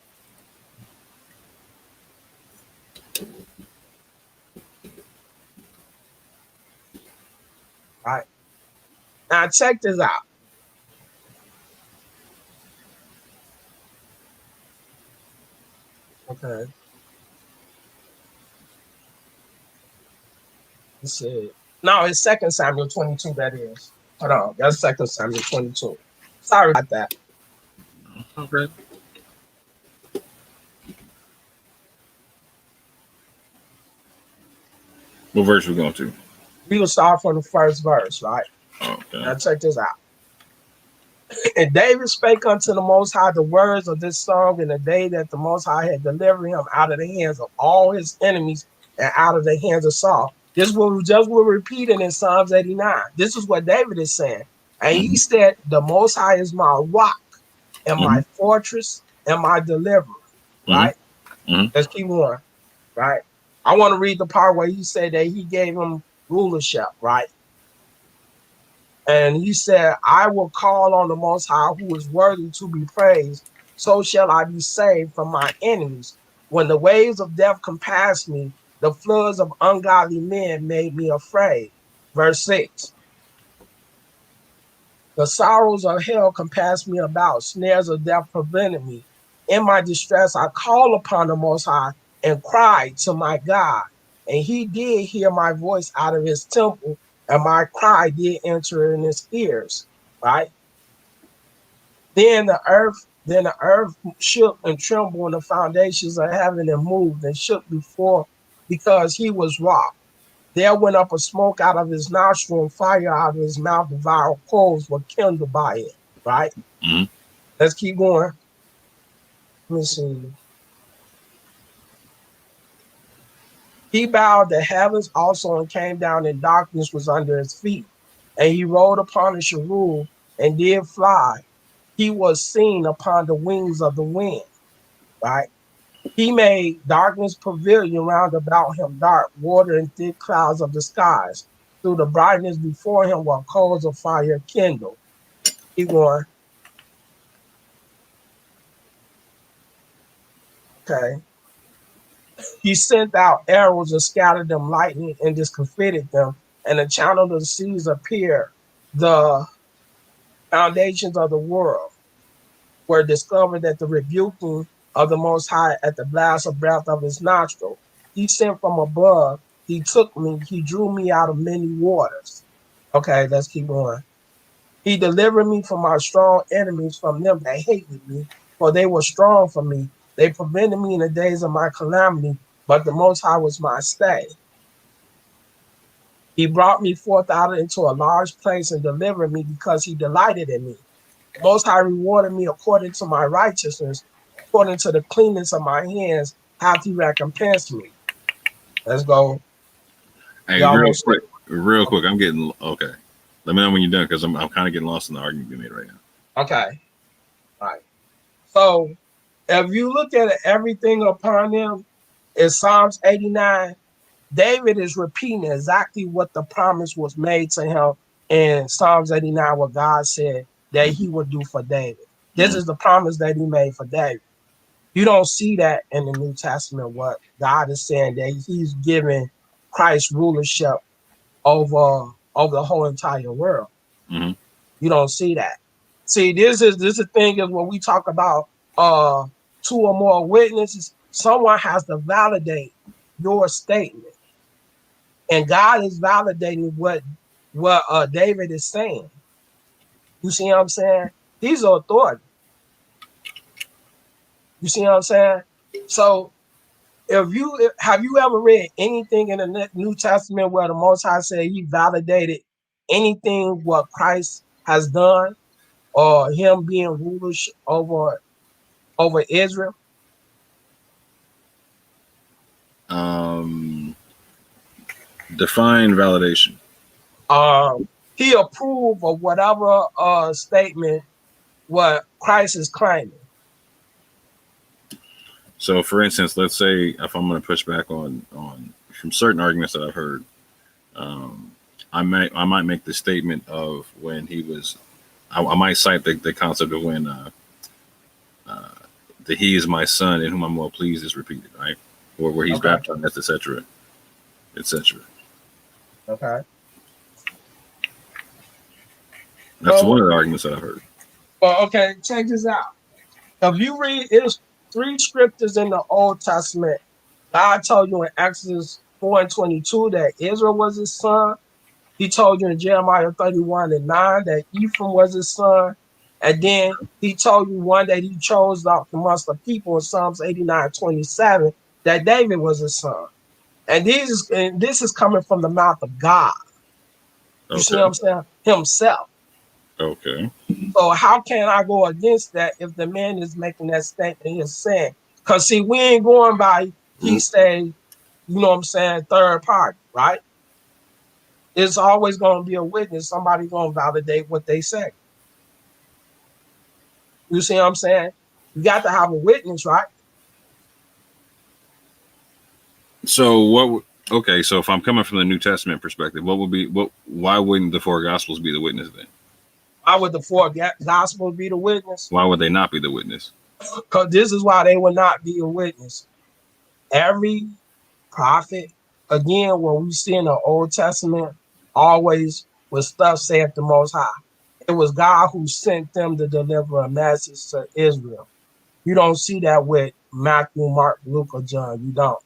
Right. Now, check this out. Okay. Let's see. No, it's 2 Samuel 22, that is. Hold on. That's 2 Samuel 22. Sorry about that. Okay. What verse we going to? We will start from the first verse, right? Okay. Now check this out. And David spake unto the Most High the words of this song in the day that the Most High had delivered him out of the hands of all his enemies and out of the hands of Saul. This will just will repeat it in Psalms 89. This is what David is saying. And he said, the Most High is my rock and my fortress and my deliverer. Right? Let's keep going. Right? I want to read the part where he said that he gave him rulership, right? And he said, I will call on the Most High who is worthy to be praised. So shall I be saved from my enemies. When the waves of death compassed me, the floods of ungodly men made me afraid. Verse 6. The sorrows of hell compassed me about. Snares of death prevented me. In my distress, I called upon the Most High and cried to my God. And he did hear my voice out of his temple, and my cry did enter in his ears. Right? Then the earth shook and trembled, and the foundations of heaven and moved and shook before, because he was wroth. There went up a smoke out of his nostril, and fire out of his mouth. Devoured coals were kindled by it. Right? Let's keep going. Let me see. He bowed the heavens also and came down, and darkness was under his feet. And he rode upon a cherub and did fly. He was seen upon the wings of the wind. Right? He made darkness pavilion round about him, dark water and thick clouds of the skies. Through the brightness before him were coals of fire kindled. Keep going. Okay. He sent out arrows and scattered them lightning and discomfited them, and the channel of the seas appeared. The foundations of the world were discovered at the rebuking of the Most High at the blast of breath of his nostril. He sent from above. He took me. He drew me out of many waters. Okay, let's keep going. He delivered me from my strong enemies, from them that hated me, for they were strong for me. They prevented me in the days of my calamity, but the Most High was my stay. He brought me forth out into a large place and delivered me, because he delighted in me. The Most High rewarded me according to my righteousness, according to the cleanness of my hands, hath he recompensed me. Let's go. Hey, real quick. I'm getting okay. Let me know when you're done, because I'm kind of getting lost in the argument you made right now. Okay. All right. So if you look at it, everything upon him in Psalms 89, David is repeating exactly what the promise was made to him in Psalms 89, what God said that he would do for David. This is the promise that he made for David. You don't see that in the New Testament, what God is saying, that he's giving Christ rulership over the whole entire world. You don't see that. See, this is the thing is when we talk about two or more witnesses, someone has to validate your statement. And God is validating what David is saying. You see what I'm saying? He's an authority. You see what I'm saying? So have you ever read anything in the New Testament where the Most High said he validated anything what Christ has done, or him being ruler over Israel? Define validation. He approved of whatever statement what Christ is claiming. So, for instance, let's say if I'm going to push back on from certain arguments that I've heard, I might make the statement of when he was. I might cite the concept of when the "He is my son in whom I'm well pleased" is repeated, right? Or where he's baptized, etc., etc. Okay. That's one of the arguments that I've heard. Well, okay, check this out. If you read, it's 3 scriptures in the Old Testament. God told you in Exodus 4:22 that Israel was his son. He told you in Jeremiah 31:9 that Ephraim was his son. And then he told you one that he chose out amongst the people in Psalms 89:27 that David was his son. And this is coming from the mouth of God. You see what I'm saying? Himself. Okay. So how can I go against that if the man is making that statement he's saying? Because see, we ain't going by he say, you know what I'm saying, third party, right? It's always going to be a witness. Somebody going to validate what they say. You see what I'm saying? You got to have a witness, right? So what? Okay, so if I'm coming from the New Testament perspective, what would be what? Why wouldn't the four Gospels be the witness then? Why would the four gospels be the witness? Why would they not be the witness? Because this is why they would not be a witness. Every prophet, again, what we see in the Old Testament, always was stuff saith the Most High. It was God who sent them to deliver a message to Israel. You don't see that with Matthew, Mark, Luke, or John. You don't.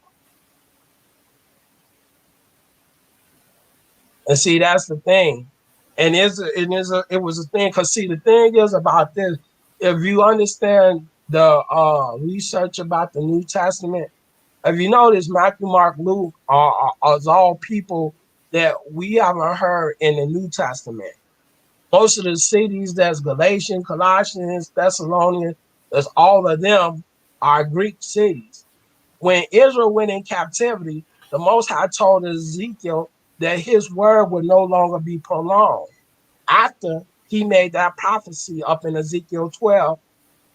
And see, that's the thing. And it was a thing, because see, the thing is about this, if you understand the research about the New Testament, if you notice, Matthew, Mark, Luke are all people that we haven't heard in the New Testament. Most of the cities, that's Galatians, Colossians, Thessalonians, that's all of them are Greek cities. When Israel went in captivity, the Most High told Ezekiel that his word would no longer be prolonged after he made that prophecy up in Ezekiel 12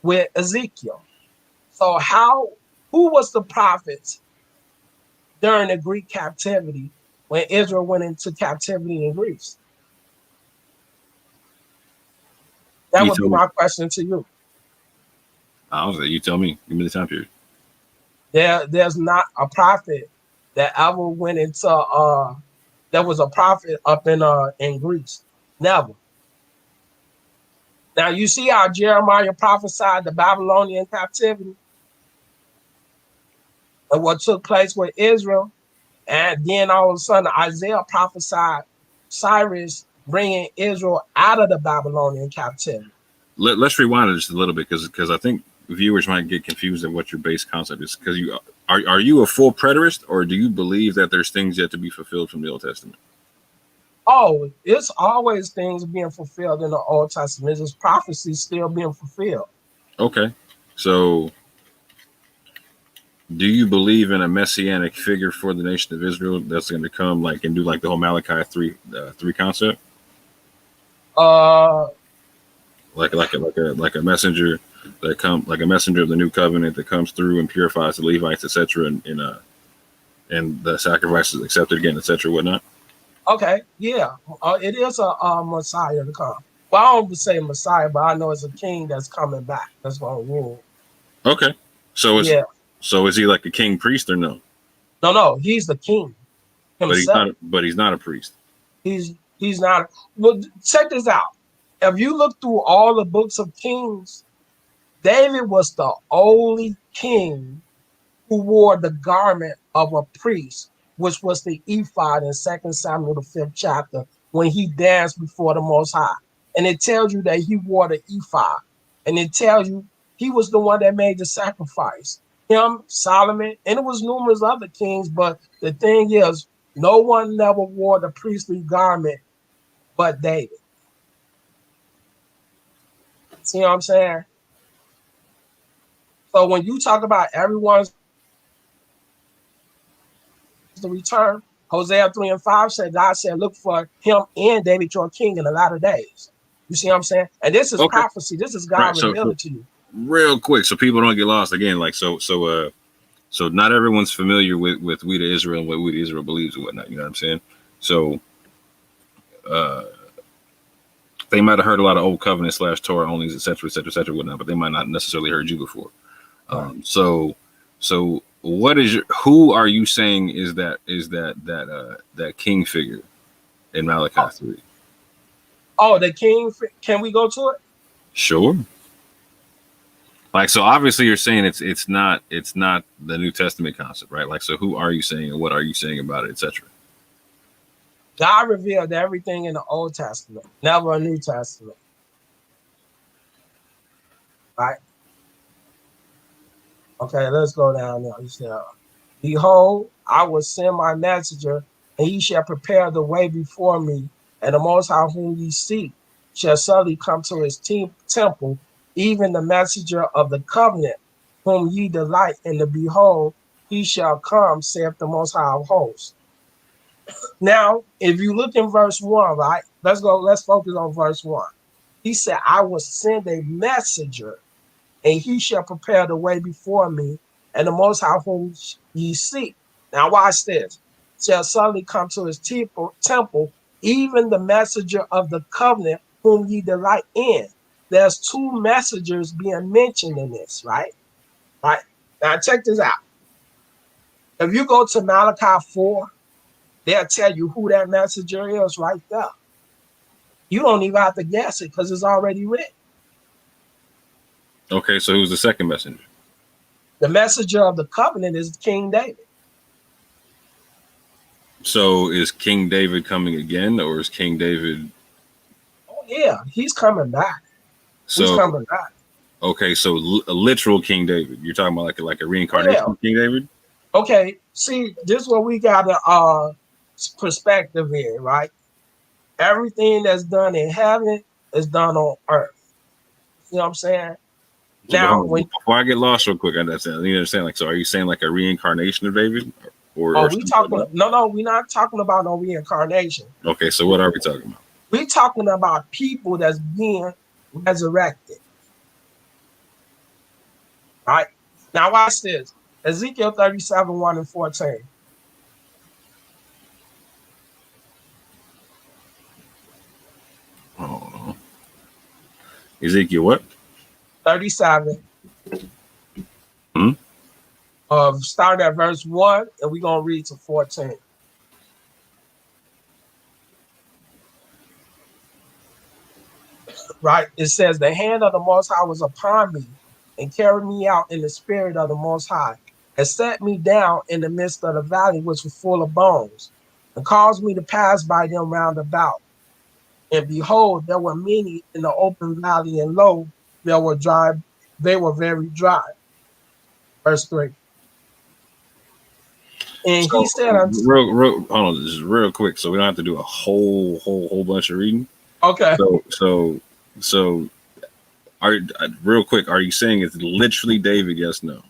with Ezekiel. So who was the prophets during the Greek captivity when Israel went into captivity in Greece? That would be my question to you. I was like, you tell me. Give me the time period. There's not a prophet that ever went into there was a prophet up in Greece. Never. Now you see how Jeremiah prophesied the Babylonian captivity and what took place with Israel, and then all of a sudden Isaiah prophesied Cyrus bringing Israel out of the Babylonian captivity. Let's rewind it just a little bit, because I think viewers might get confused at what your base concept is. Because are you a full preterist, or do you believe that there's things yet to be fulfilled from the Old Testament? Oh, it's always things being fulfilled in the Old Testament. It's prophecy still being fulfilled. Okay, so do you believe in a messianic figure for the nation of Israel that's going to come and do the whole Malachi 3 concept? Like a messenger that come, like a messenger of the new covenant that comes through and purifies the Levites, etc., and the sacrifices accepted again, etc., whatnot. Okay, yeah, it is a Messiah to come. Well, I don't say Messiah, but I know it's a king that's coming back. That's what I mean. Okay, so is he like a king priest or no? No, he's the king himself. But he's not a priest. He's not. Well, check this out. If you look through all the books of Kings, David was the only king who wore the garment of a priest, which was the ephod in 2 Samuel, the 5th chapter, when he danced before the Most High. And it tells you that he wore the ephod. And it tells you he was the one that made the sacrifice. Him, Solomon, and it was numerous other kings. But the thing is, no one never wore the priestly garment but David. See what I'm saying? So when you talk about everyone's the return, Hosea 3:5 said, God said, look for him and David your king in the latter days. You see what I'm saying? And this is prophecy. This is God revealed it to you. Real quick, so people don't get lost again. So not everyone's familiar with Ouidah Israel and what Ouidah Israel believes and whatnot. You know what I'm saying? So they might have heard a lot of old covenant / Torah onlys, etc., whatnot, but they might not necessarily heard you before. So who are you saying is that king figure in Malachi 3? Oh, the king. Can we go to it? Sure. So obviously you're saying it's not the New Testament concept, right? So who are you saying and what are you saying about it, etc.? God revealed everything in the Old Testament, never a New Testament. Right? Okay, let's go down there. He said, behold, I will send my messenger, and he shall prepare the way before me. and the Most High whom ye seek shall suddenly come to his temple, even the messenger of the covenant, whom ye delight in to behold, he shall come, saith the Most High of hosts. Now, if you look in verse 1, right? Let's focus on verse 1. He said, I will send a messenger, and he shall prepare the way before me, and the Most High whom ye seek. Now watch this. Shall suddenly come to his temple, even the messenger of the covenant whom ye delight in. There's two messengers being mentioned in this, right? Right. Now check this out. If you go to Malachi 4, they'll tell you who that messenger is right there. You don't even have to guess it because it's already written. Okay, so who's the second messenger? The messenger of the covenant is King David. So is King David coming again, or is King David? Oh yeah, he's coming back. He's coming back. Okay, so a literal King David. You're talking about like a reincarnation of King David? Okay, see, this is what we got a perspective in, right? Everything that's done in heaven is done on earth. You know what I'm saying? So now, before I get lost real quick, I need to understand. Like, so are you saying like a reincarnation of David? Or we talking? No, we're not talking about no reincarnation. Okay, so what are we talking about? We're talking about people that's being resurrected. Right? Now watch this. Ezekiel 37, 1 and 14. Oh. Ezekiel what? 37. Start at verse 1, and we're going to read to 14. Right? It says, the hand of the Most High was upon me and carried me out in the spirit of the Most High and set me down in the midst of the valley, which was full of bones, and caused me to pass by them round about. And behold, there were many in the open valley, and lo, they were dry. They were very dry. Verse 3. And he said, hold on, this is real quick, so we don't have to do a whole bunch of reading. Okay. So, real quick, are you saying it's literally David? Yes, no.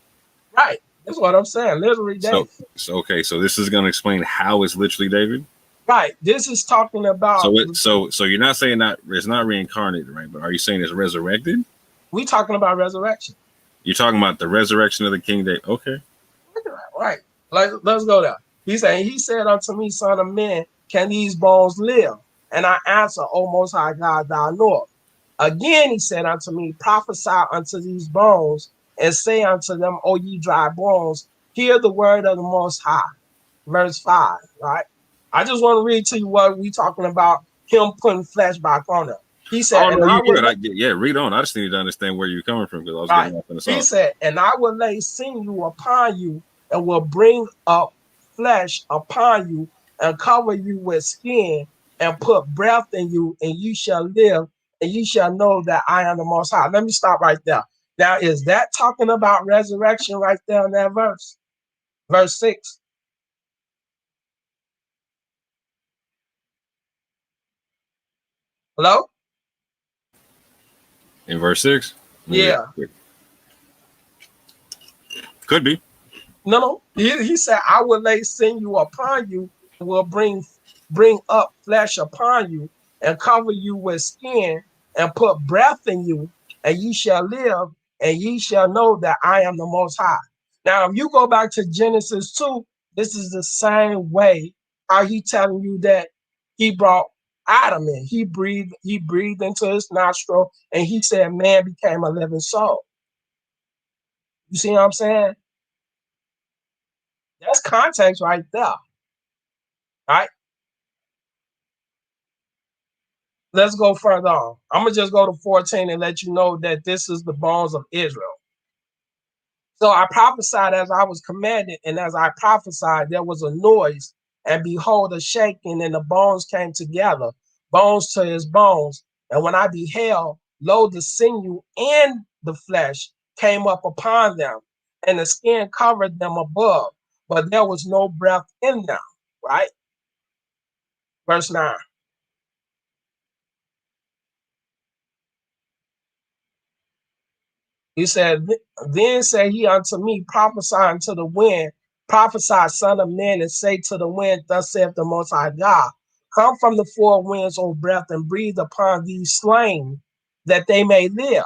Right. That's what I'm saying. Literally David. So this is going to explain how it's literally David. Right. This is talking about. So you're not saying that it's not reincarnated, right? But are you saying it's resurrected? We talking about resurrection. You're talking about the resurrection of the King David. Okay. Right. Let's go there. He said unto me, son of man, can these bones live? And I answer, O Most High God, thou knowest. Again, he said unto me, prophesy unto these bones and say unto them, O ye dry bones, hear the word of the Most High. Verse 5, right? I just want to read to you what we talking about, him putting flesh back on him. He said, read on. I just need to understand where you're coming from because I was getting off in the He said, and I will lay sinew upon you and will bring up flesh upon you and cover you with skin and put breath in you, and you shall live, and you shall know that I am the Most High. Let me stop right there. Now, is that talking about resurrection right there in that verse? Verse 6. Hello? In verse 6? Yeah. Could be. No. He said, I will lay sinew upon you and will bring up flesh upon you and cover you with skin and put breath in you, and ye shall live, and ye shall know that I am the Most High. Now, if you go back to Genesis 2, this is the same way how he telling you that he brought Adam in. He breathed into his nostril, and he said man became a living soul. You see what I'm saying? That's context right there. Right? Let's go further on. I'm going to just go to 14 and let you know that this is the bones of Israel. So I prophesied as I was commanded, and as I prophesied, there was a noise, and behold, a shaking, and the bones came together, bones to his bones. And when I beheld, lo, the sinew and the flesh came up upon them, and the skin covered them above, but there was no breath in them. Right? Verse 9. He said, then said he unto me, prophesy unto the wind, prophesy, son of man, and say to the wind, thus saith the Most High God, come from the four winds, O breath, and breathe upon these slain, that they may live.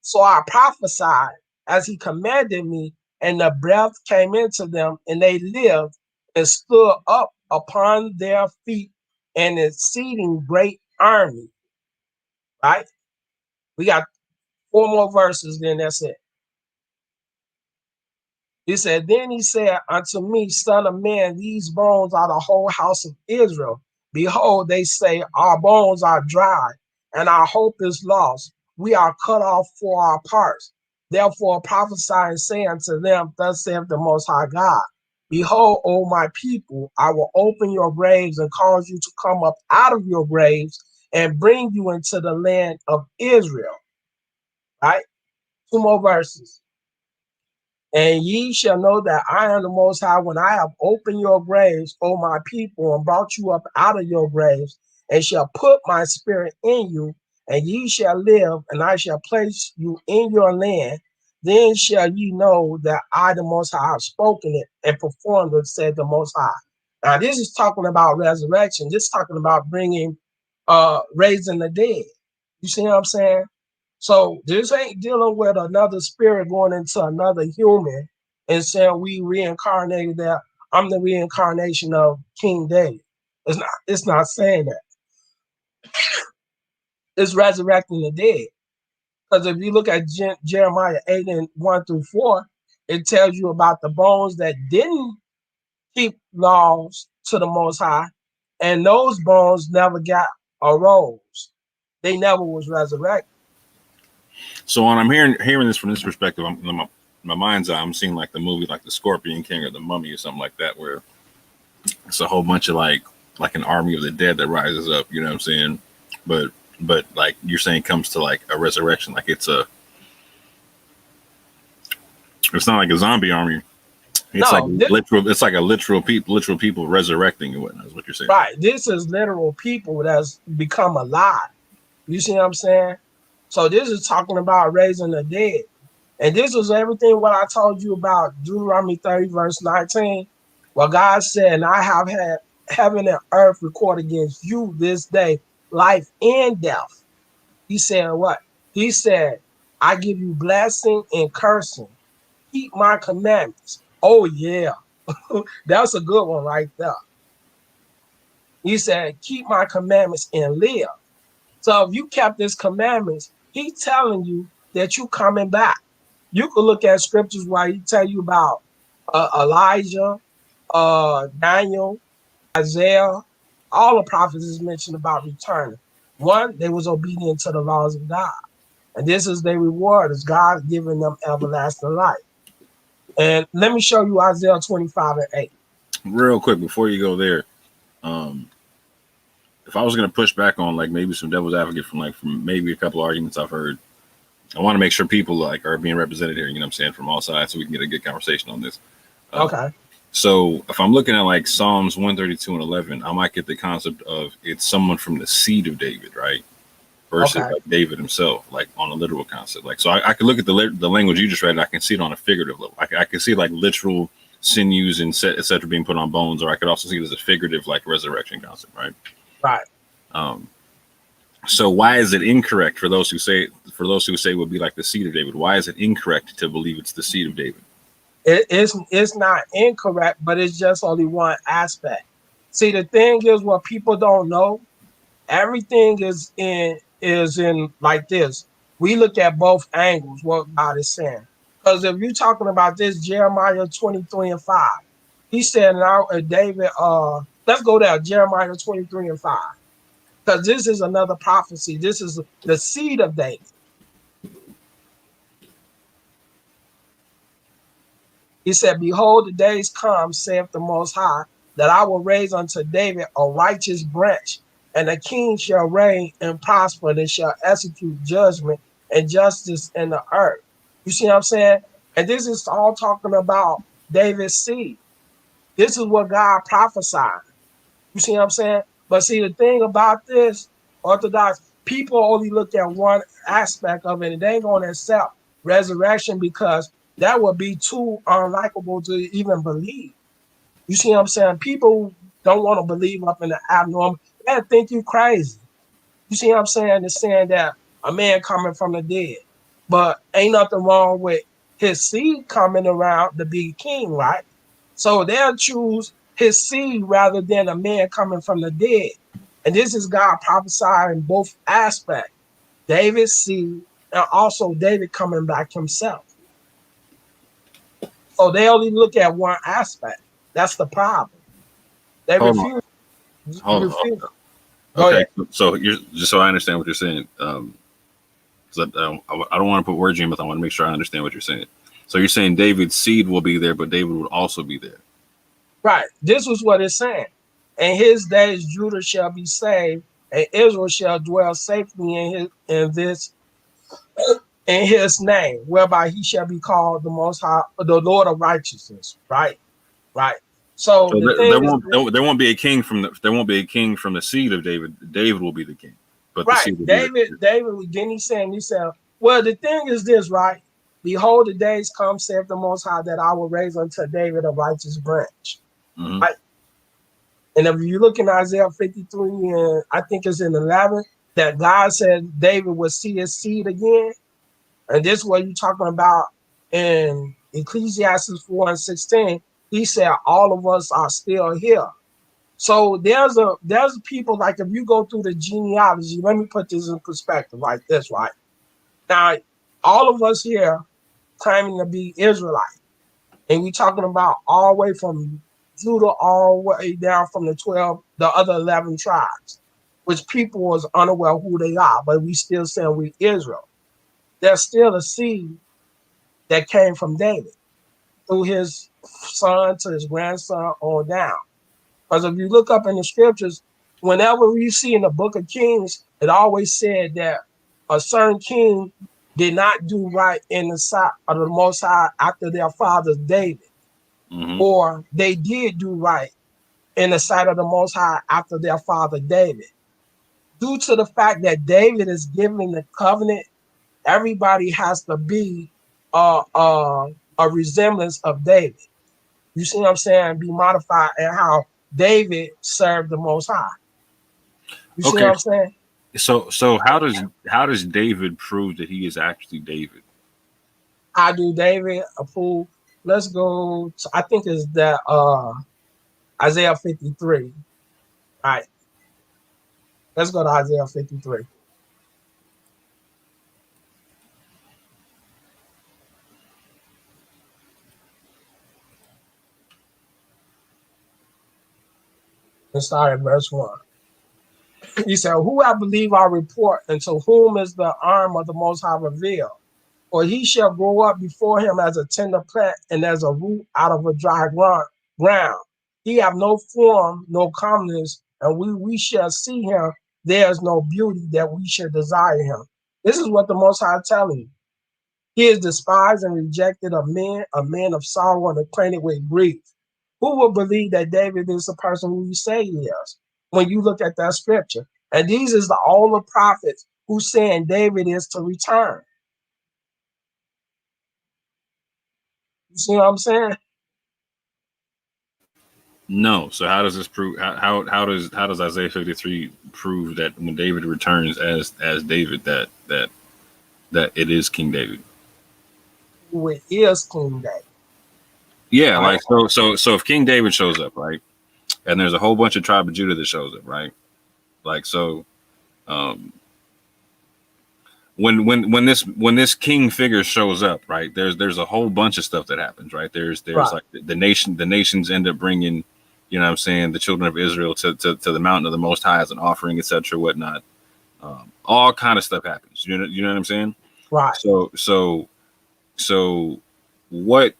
So I prophesied as he commanded me, and the breath came into them, and they lived and stood up upon their feet, an exceeding great army. Right? We got 4 more verses, then that's it. He said, then he said unto me, son of man, these bones are the whole house of Israel. Behold, they say, our bones are dry, and our hope is lost. We are cut off for our parts. Therefore prophesy and say unto them, thus saith the Most High God, behold, O my people, I will open your graves and cause you to come up out of your graves and bring you into the land of Israel. Right? 2 more verses. And ye shall know that I am the Most High when I have opened your graves, O my people, and brought you up out of your graves, and shall put my spirit in you, and ye shall live, and I shall place you in your land. Then shall ye know that I, the Most High, have spoken it and performed it, said the Most High. Now, this is talking about resurrection. This is talking about raising the dead. You see what I'm saying? So this ain't dealing with another spirit going into another human and saying we reincarnated that. I'm the reincarnation of King David. It's not saying that. It's resurrecting the dead. Because if you look at Jeremiah 8 and 1 through 4, it tells you about the bones that didn't keep laws to the Most High, and those bones never got arose. They never was resurrected. So when I'm hearing this from this perspective, my mind's eye, I'm seeing like the movie, like the Scorpion King or the Mummy or something like that, where it's a whole bunch of like an army of the dead that rises up. You know what I'm saying? But like you're saying, comes to like a resurrection, like it's not like a zombie army. It's like a literal people resurrecting and whatnot. Is what you're saying? Right. This is literal people that's become alive. You see what I'm saying? So this is talking about raising the dead. And this was everything what I told you about Deuteronomy 30, verse 19. Well, God said, and I have had heaven and earth record against you this day, life and death. He said what? He said, I give you blessing and cursing. Keep my commandments. Oh, yeah. That's a good one right there. He said, keep my commandments and live. So if you kept his commandments, he's telling you that you coming back. You could look at scriptures where he tell you about Elijah, Daniel, Isaiah. All the prophets is mentioned about returning. One, they was obedient to the laws of God. And this is their reward, is God giving them everlasting life. And let me show you Isaiah 25 and 8. Real quick, before you go there, if I was going to push back on like maybe some devil's advocate from maybe a couple of arguments I've heard, I want to make sure people like are being represented here, you know what I'm saying, from all sides, so we can get a good conversation on this. Okay. So if I'm looking at like Psalms 132 and 11, I might get the concept of it's someone from the seed of David, right? Versus like David himself, like on a literal concept. Like, so I could look at the language you just read, and I can see it on a figurative level. I can see like literal sinews and et cetera being put on bones, or I could also see it as a figurative like resurrection concept, right? Right. So why is it incorrect for those who say it would be like the seed of David? Why is it incorrect to believe it's the seed of David? It's not incorrect, but it's just only one aspect. See, the thing is, what people don't know, everything is in like this. We look at both angles, what God is saying. Because if you're talking about this, Jeremiah 23 and 5, he said, now David, let's go there, Jeremiah 23 and 5. Because this is another prophecy. This is the seed of David. He said, behold, the days come, saith the Most High, that I will raise unto David a righteous branch, and the king shall reign and prosper, and shall execute judgment and justice in the earth. You see what I'm saying? And this is all talking about David's seed. This is what God prophesied. You see what I'm saying? But see, the thing about this, Orthodox, people only look at one aspect of it, and they ain't going to accept resurrection because that would be too unlikable to even believe. You see what I'm saying? People don't want to believe up in the abnormal. They think you crazy. You see what I'm saying? They're saying that a man coming from the dead. But ain't nothing wrong with his seed coming around to be king, right? So they'll choose his seed rather than a man coming from the dead. And this is God prophesying both aspects. David's seed and also David coming back himself. So they only look at one aspect. That's the problem. They Hold on. refuse. Hold on. refuse. Go Okay, ahead. so you're just so I understand what you're saying. Because I don't want to put words in your mouth. I want to make sure I understand what you're saying. So you're saying David's seed will be there, but David would also be there. Right. This was what it's saying. In his days, Judah shall be saved, and Israel shall dwell safely in his name, whereby he shall be called the Most High, the Lord of righteousness. Right. Right. So So the there thing is, won't be a king from the seed of David. David will be the king, but the right? seed will be David. Then he said, well, the thing is this, right? Behold, the days come, saith the Most High, that I will raise unto David a righteous branch. Mm-hmm. Right. And if you look in Isaiah 53, and I think it's in 11, that God said David would see his seed again. And this is what you're talking about in Ecclesiastes 4:16. He said, all of us are still here. So there's people, like if you go through the genealogy, let me put this in perspective like this, right? Now, all of us here claiming to be Israelite. And we're talking about all the way from Judah all the way down from the other 11 tribes, which people was unaware who they are, but we still saying we Israel. There's still a seed that came from David through his son to his grandson on down. Because if you look up in the scriptures, whenever we see in the book of Kings, it always said that a certain king did not do right in the sight of the Most High after their father David. Mm-hmm. Or they did do right in the sight of the Most High after their father David. Due to the fact that David is giving the covenant, everybody has to be a resemblance of David. You see what I'm saying? Be modified and how David served the Most High. You see Okay. what I'm saying? So how does David prove that he is actually David? I do David a fool. Let's go. I think it's that Isaiah 53. All right. Let's go to Isaiah 53. Let's start at verse 1. He said, who I believe our report, and to whom is the arm of the Most High revealed? For he shall grow up before him as a tender plant and as a root out of a dry ground. He have no form, no comeliness, and we shall see him. There is no beauty that we should desire him. This is what the Most High telling you. He is despised and rejected of men, a man of sorrow and acquainted with grief. Who will believe that David is the person who you say he is when you look at that scripture? And these is all the prophets who saying David is to return. You see what I'm saying? No. So how does this prove? How does Isaiah 53 prove that when David returns as David that it is King David? Who it is King David. Yeah, Right. like so if King David shows up, right, and there's a whole bunch of tribe of Judah that shows up, right, like so, when this king figure shows up, right, there's a whole bunch of stuff that happens, right. There's Right. like the nations end up bringing, you know what I'm saying, the children of Israel to the mountain of the Most High as an offering, etc., whatnot. All kind of stuff happens. You know what I'm saying? Right. So what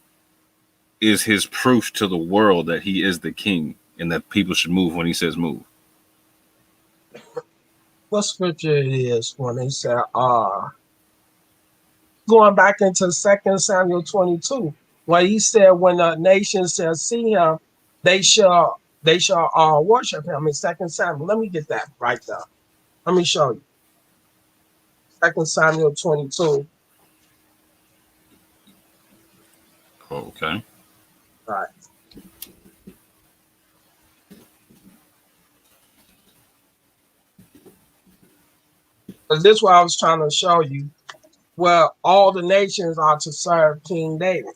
is his proof to the world that he is the king and that people should move when he says move? What scripture it is when they said, going back into 2 Samuel 22, when he said, when the nations shall see him, they shall worship him in 2 Samuel. Let me get that right there. Let me show you. 2 Samuel 22. Okay. Right. Because this is what I was trying to show you. Well, all the nations are to serve King David.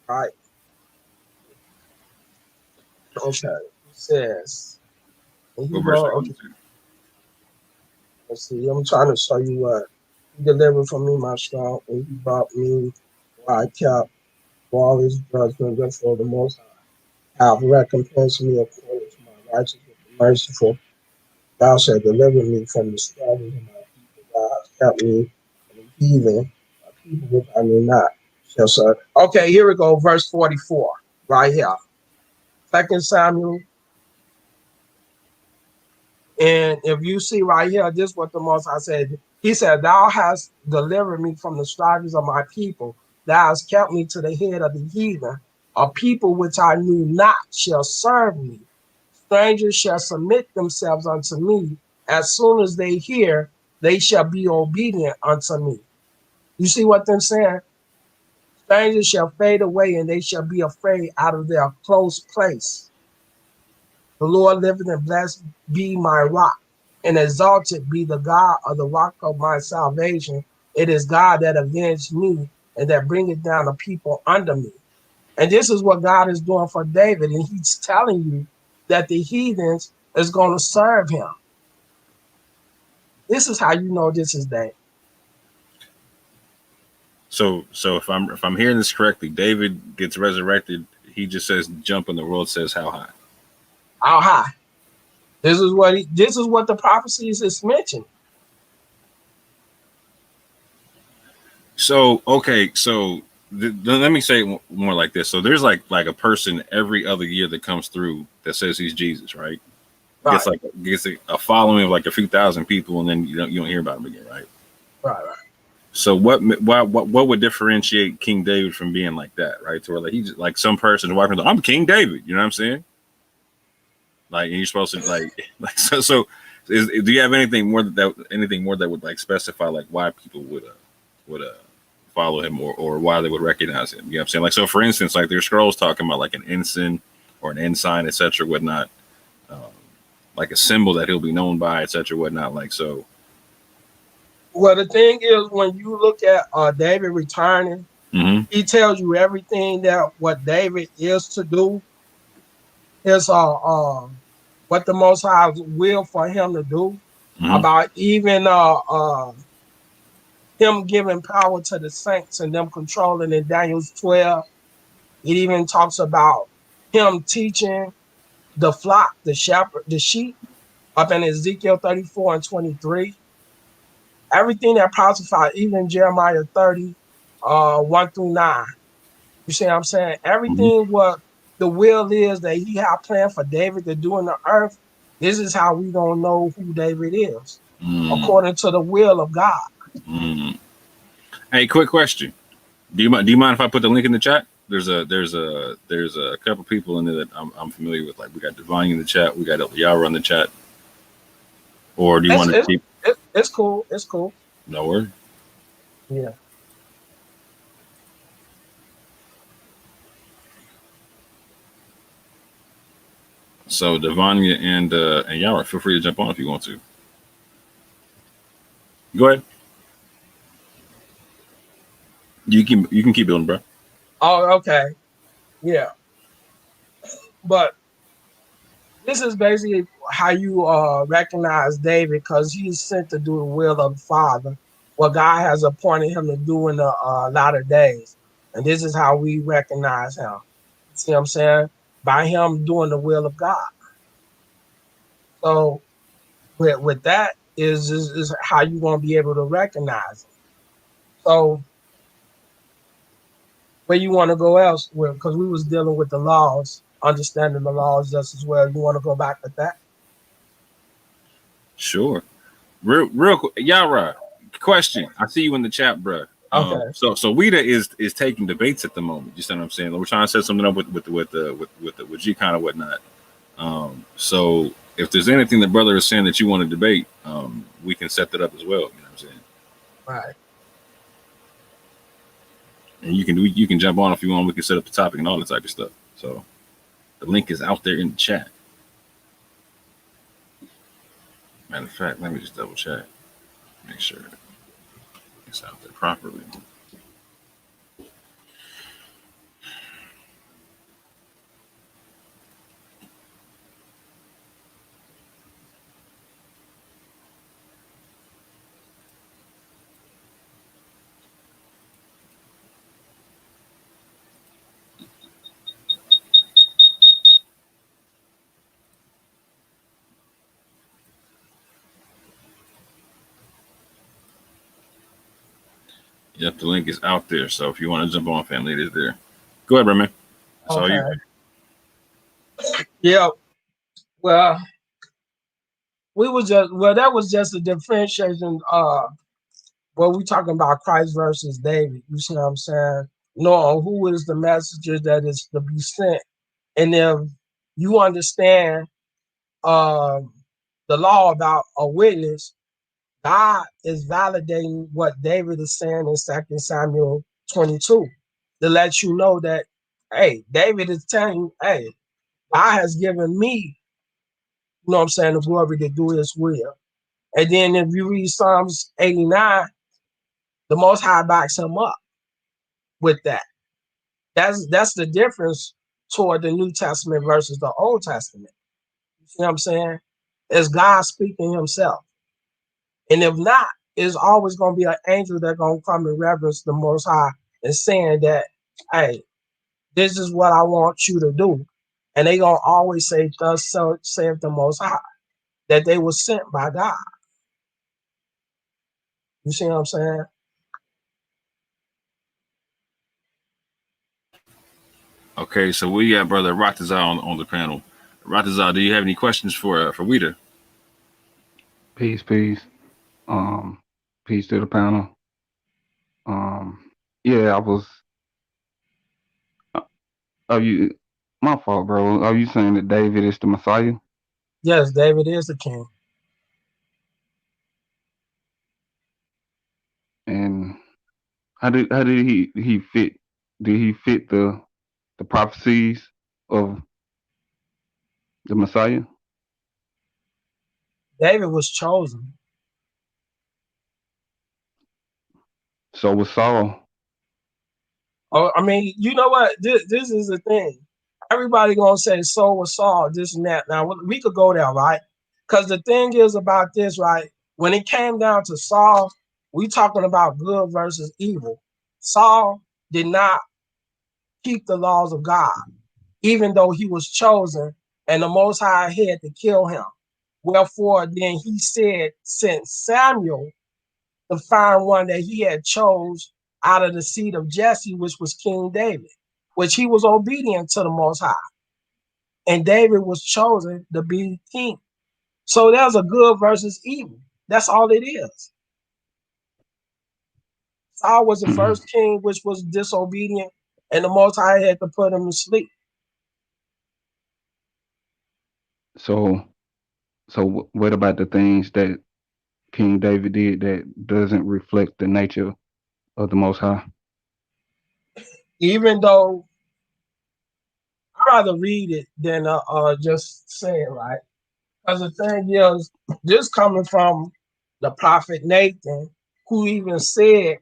Right. Okay. It says, and he What verse are wrote, you okay, going to? let's see, I'm trying to show you what he delivered from me my strong, and he brought me where I kept all his judgment, therefore the most high have recompensed me according to my righteousness and merciful. Thou shalt deliver me from the struggles of my people. Thou hast kept me from the heathen, a people which I knew not. Shall serve. Okay, here we go, verse 44, right here. 2 Samuel. And if you see right here, this is what the Most High said. He said, Thou hast delivered me from the struggles of my people. Thou hast kept me to the head of the heathen. A people which I knew not shall serve me. Strangers shall submit themselves unto me. As soon as they hear, they shall be obedient unto me. You see what they're saying? Strangers shall fade away, and they shall be afraid out of their close place. The Lord liveth, and blessed be my rock, and exalted be the God of the rock of my salvation. It is God that avenged me, and that bringeth down the people under me. And this is what God is doing for David, and he's telling you that the heathens is going to serve him. This is how you know this is David. So if I'm hearing this correctly, David gets resurrected. He just says jump, and the world says how high. How high? This is what the prophecies is mentioning. So okay, so let me say it more like this. So there's like a person every other year that comes through that says he's Jesus, right? Right. Gets a following of like a few thousand people, and then you don't hear about him again, right? Right. So what would differentiate King David from being like that, right? To where like he's like some person walking, I'm King David, you know what I'm saying? Like, and you're supposed to like so. Do you have anything more that would like specify like why people would follow him or why they would recognize him? You know what I'm saying? Like, so for instance, like there's scrolls talking about like an ensign or an ensign, etc., whatnot, like a symbol that he'll be known by, etc., whatnot. Like, so. Well, the thing is, when you look at David returning, he tells you everything that what David is to do is what the Most High will for him to do. About even him giving power to the saints and them controlling in Daniel's 12. It even talks about him teaching the flock, the shepherd, the sheep, up in Ezekiel 34 and 23. Everything that prophesied, even Jeremiah 30, 1 through 9. You see what I'm saying? Everything what the will is that he had planned for David to do in the earth, this is how we don't know who David is, according to the will of God. Hey, quick question. Do you mind if I put the link in the chat? There's a couple people in there that I'm familiar with. Like we got Divine in the chat, we got Yara in the chat. Or do you want to keep? It's cool. It's cool. No worries. Yeah. So Devania and Yara, feel free to jump on if you want to. Go ahead. You can keep building, bro. Oh, okay. Yeah. But this is basically how you recognize David, because he's sent to do the will of the Father, what God has appointed him to do in the latter days. And this is how we recognize him. See what I'm saying? By him doing the will of God. So with that is how you're going to be able to recognize him. So where you want to go else? Because we was dealing with the laws, understanding the laws just as well. You want to go back with that? Sure. Real quick, Yara. Question. I see you in the chat, bro. Okay. So Ouidah is taking debates at the moment. You see what I'm saying? We're trying to set something up with G-Con and whatnot. So if there's anything the brother is saying that you want to debate, we can set that up as well. You know what I'm saying? Right. And you can jump on if you want. We can set up the topic and all that type of stuff. So the link is out there in the chat. Matter of fact, let me just double check, make sure it's out there properly. Yep, the link is out there. So if you want to jump on, family, it is there. Go ahead, bro, man. That's all you. Yeah. Well, that was just a differentiation. When we talking about Christ versus David, you see what I'm saying? Knowing who is the messenger that is to be sent, and if you understand the law about a witness, God is validating what David is saying in 2 Samuel 22 to let you know that, hey, David is telling you, hey, God has given me, you know what I'm saying, the glory to do his will. And then if you read Psalms 89, the Most High backs him up with that. That's the difference toward the New Testament versus the Old Testament. You see what I'm saying? It's God speaking himself. And if not, it's always going to be an angel that's going to come and reverence the Most High and saying that, hey, this is what I want you to do. And they going to always say, thus saith the Most High, that they were sent by God. You see what I'm saying? Okay, so we got brother Ratazar on the panel. Ratazar, do you have any questions for Ouidah? Peace. Peace to the panel. Yeah, I was. Are you? My fault, bro. Are you saying that David is the Messiah? Yes, David is the king. And how did he fit? Did he fit the prophecies of the Messiah? David was chosen. So was Saul. Oh, I mean, you know what? This is the thing. Everybody gonna say so was Saul, this and that. Now we could go there, right? Because the thing is about this, right? When it came down to Saul, we talking about good versus evil. Saul did not keep the laws of God, even though he was chosen, and the Most High had to kill him. Wherefore, then he sent Samuel to find one that he had chose out of the seed of Jesse, which was King David, which he was obedient to the Most High. And David was chosen to be king. So there's a good versus evil. That's all it is. Saul was the first king which was disobedient, and the Most High had to put him to sleep. So what about the things that King David did that doesn't reflect the nature of the Most High? Even though I'd rather read it than just say it, right? Because the thing is, this coming from the prophet Nathan, who even said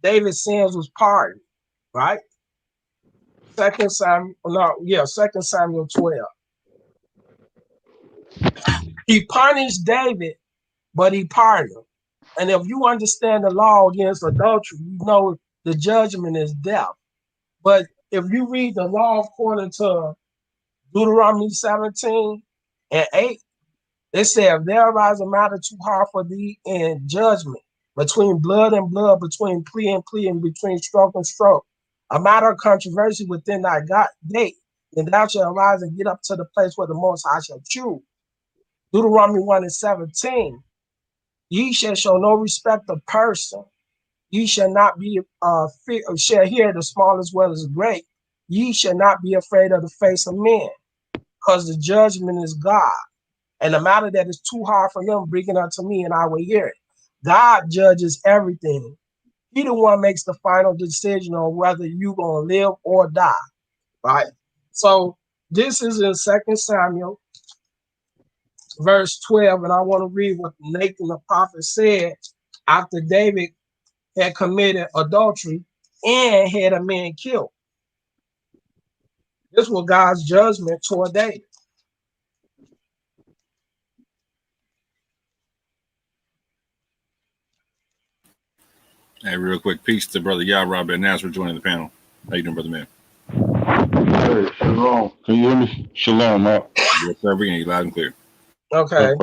David's sins was pardoned, right? 2 Samuel 12. He punished David, but he pardoned him. And if you understand the law against adultery, you know the judgment is death. But if you read the law according to Deuteronomy 17 and 8, it said, if there arise a matter too hard for thee in judgment, between blood and blood, between plea and plea, and between stroke and stroke, a matter of controversy within thy gate, then thou shalt arise and get up to the place where the Most High shall choose. Deuteronomy 1 and 17, ye shall show no respect of person. Ye shall not be shall hear the small as well as the great. Ye shall not be afraid of the face of men, because the judgment is God. And the matter that is too hard for them, bring it unto me, and I will hear it. God judges everything. He the one makes the final decision on whether you gonna live or die, right? So this is in 2 Samuel, verse 12, and I want to read what Nathan the prophet said after David had committed adultery and had a man killed. This was God's judgment toward David. Hey, real quick, peace to brother Yara Ben Nas for joining the panel. How you doing, brother man? Hey, shalom. Can you hear me? Shalom, man. Yes, sir. We can hear you loud and clear. Okay.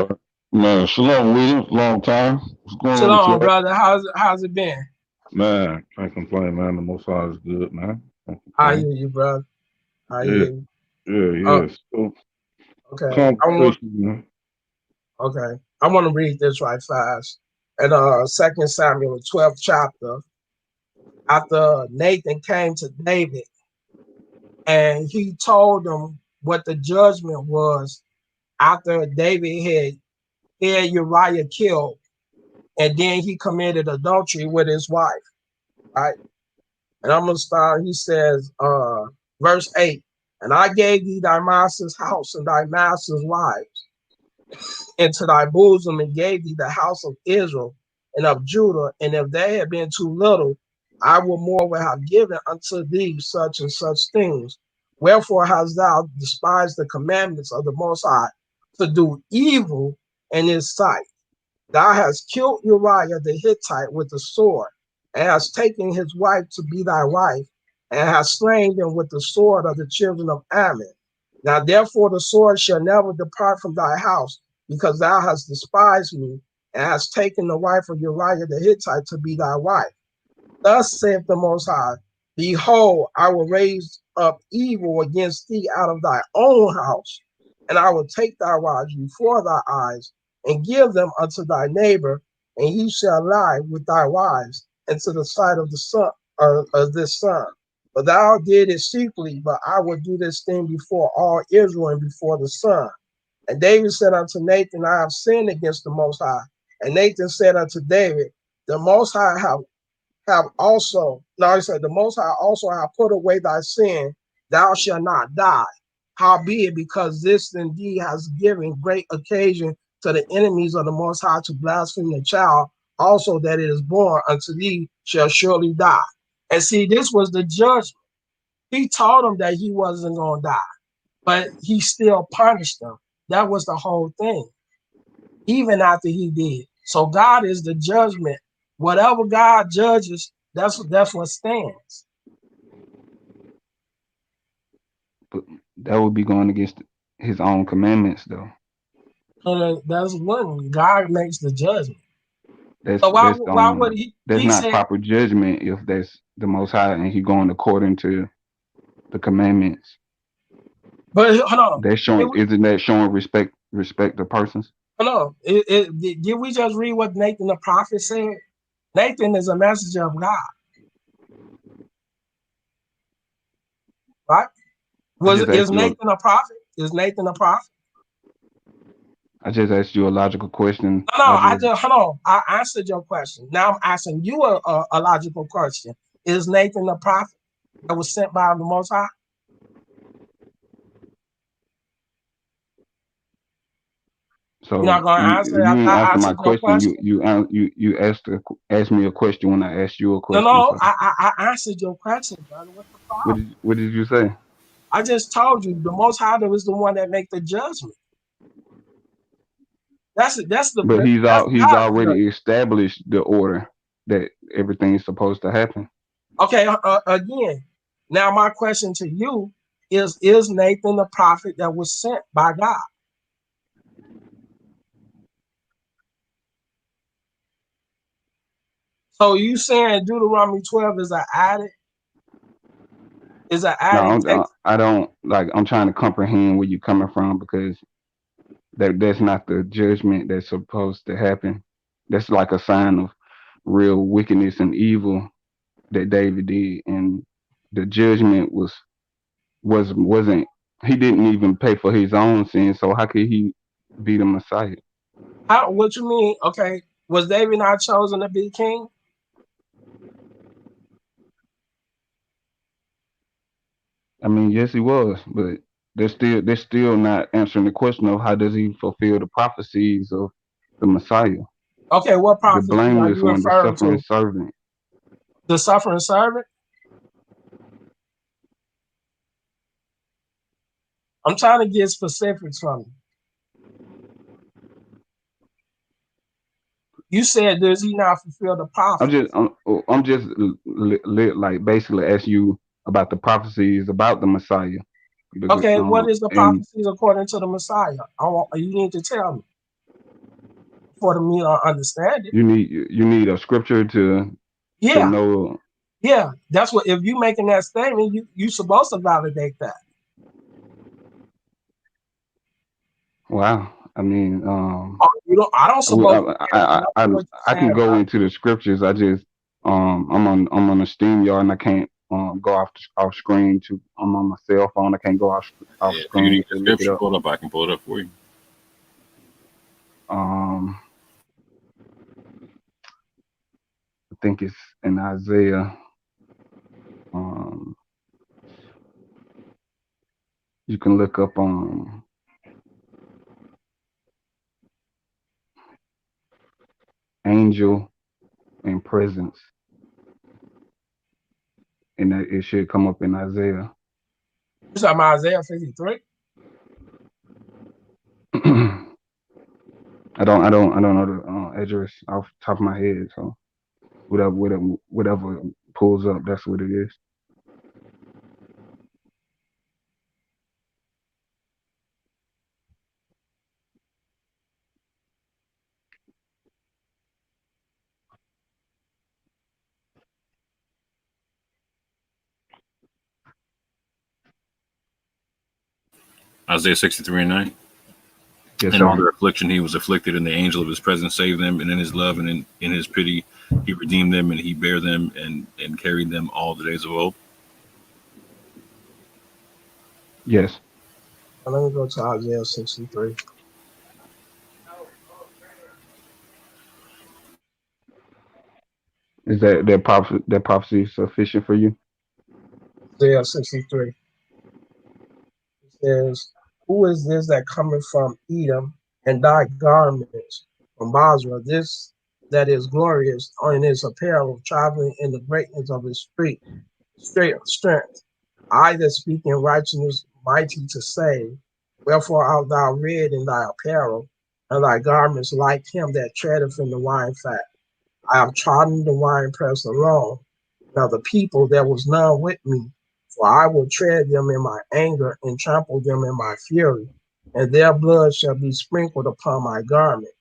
Man, shalom, William. Long time. What's going on with Shalom, you? brother. How's it been? Man, can't complain, man. The Most High is good, man. I hear you, brother. I hear you. Yeah. So, Okay. conversation, man. Okay. I want to read this right fast. In 2 Samuel, 12th chapter, after Nathan came to David and he told him what the judgment was after David had Uriah killed, and then he committed adultery with his wife, right? And I'm gonna start. He says, verse 8, and I gave thee thy master's house and thy master's wives into thy bosom, and gave thee the house of Israel and of Judah, and if they had been too little, I will moreover have given unto thee such and such things. Wherefore hast thou despised the commandments of the Most High to do evil in his sight? Thou hast killed Uriah the Hittite with the sword, and hast taken his wife to be thy wife, and hast slain them with the sword of the children of Ammon. Now therefore the sword shall never depart from thy house, because thou hast despised me, and hast taken the wife of Uriah the Hittite to be thy wife. Thus saith the Most High, behold, I will raise up evil against thee out of thy own house, and I will take thy wives before thy eyes, and give them unto thy neighbor, and he shall lie with thy wives into the sight of the son of this son. But thou did it secretly, but I will do this thing before all Israel and before the sun. And David said unto Nathan, I have sinned against the Most High. And Nathan said unto David, the Most High have also, now he said, the Most High also have put away thy sin, thou shalt not die. Howbeit, because this indeed has given great occasion to the enemies of the Most High to blaspheme the child, also that it is born unto thee shall surely die. And see, this was the judgment. He told him that he wasn't going to die, but he still punished him. That was the whole thing, even after he did. So God is the judgment. Whatever God judges, that's what stands. But that would be going against his own commandments, though. That's when God makes the judgment. That's So why would he? That's He not said, proper judgment if that's the Most High and he going according to the commandments. but hold on. Isn't that showing respect to persons? Hold on. Did we just read what Nathan the prophet said? Nathan is a messenger of God, right? Is Nathan a prophet? Is Nathan a prophet? I just asked you a logical question. No, hold on. I answered your question. Now I'm asking you a logical question. Is Nathan a prophet that was sent by the Most High? So you're not going to answer. you didn't answer my question. Question. You asked me a question when I asked you a question. No, so. I answered your question, brother. What's the problem? What did you say? I just told you the Most High is the one that make the judgment. That's the. But he's already established the order that everything's supposed to happen. Okay. Again, now my question to you is Nathan the prophet that was sent by God? So you saying Deuteronomy 12 is an added? No, I don't like. I'm trying to comprehend where you're coming from, because that's not the judgment that's supposed to happen. That's like a sign of real wickedness and evil that David did, and the judgment wasn't. He didn't even pay for his own sin, so how could he be the Messiah? What you mean? Okay, was David not chosen to be king? I mean, yes, he was, but they're still not answering the question of how does he fulfill the prophecies of the Messiah, Okay, what the prophecy are blameless you one, the referring suffering to? servant. The suffering servant? I'm trying to get specifics from you. You said, does he not fulfill the I'm prophet? just I'm just like basically asking you about the prophecies about the Messiah, Okay, what is the and prophecies according to the Messiah? You need to tell me for me to understand it. you need a scripture to Yeah, know. yeah. That's what. If you making that statement, you supposed to validate that. Wow, I mean, Oh, you don't. I don't supposed to care nothing what you I saying can go about. into the scriptures. I just I'm on a Steam yard and I can't go off screen to I'm on my cell phone. I can't go off Yeah, if you screen need the to look it scripture up. pulled up, I can pull it up for you. Um, I think it's in Isaiah. Um, you can look up angel and presence, and it should come up in Isaiah. You talking about Isaiah 53? I don't know the address off the top of my head. So whatever pulls up, that's what it is. Isaiah 63:9. Yes, In all sir. their affliction, he was afflicted, and the angel of his presence saved them. And in his love and in his pity, he redeemed them, and he bare them and carried them all the days of old. Yes. Let me go to Isaiah 63. Is that prophecy sufficient for you? Isaiah 63. It says, "Who is this that cometh from Edom, and thy garments from Basra? This that is glorious in his apparel, traveling in the greatness of his strength. I that speak in righteousness, mighty to save. Wherefore art thou red in thy apparel, and thy garments like him that treadeth in the wine fat? I have trodden the winepress alone. Now the people, there was none with me, for I will tread them in my anger and trample them in my fury, and their blood shall be sprinkled upon my garment.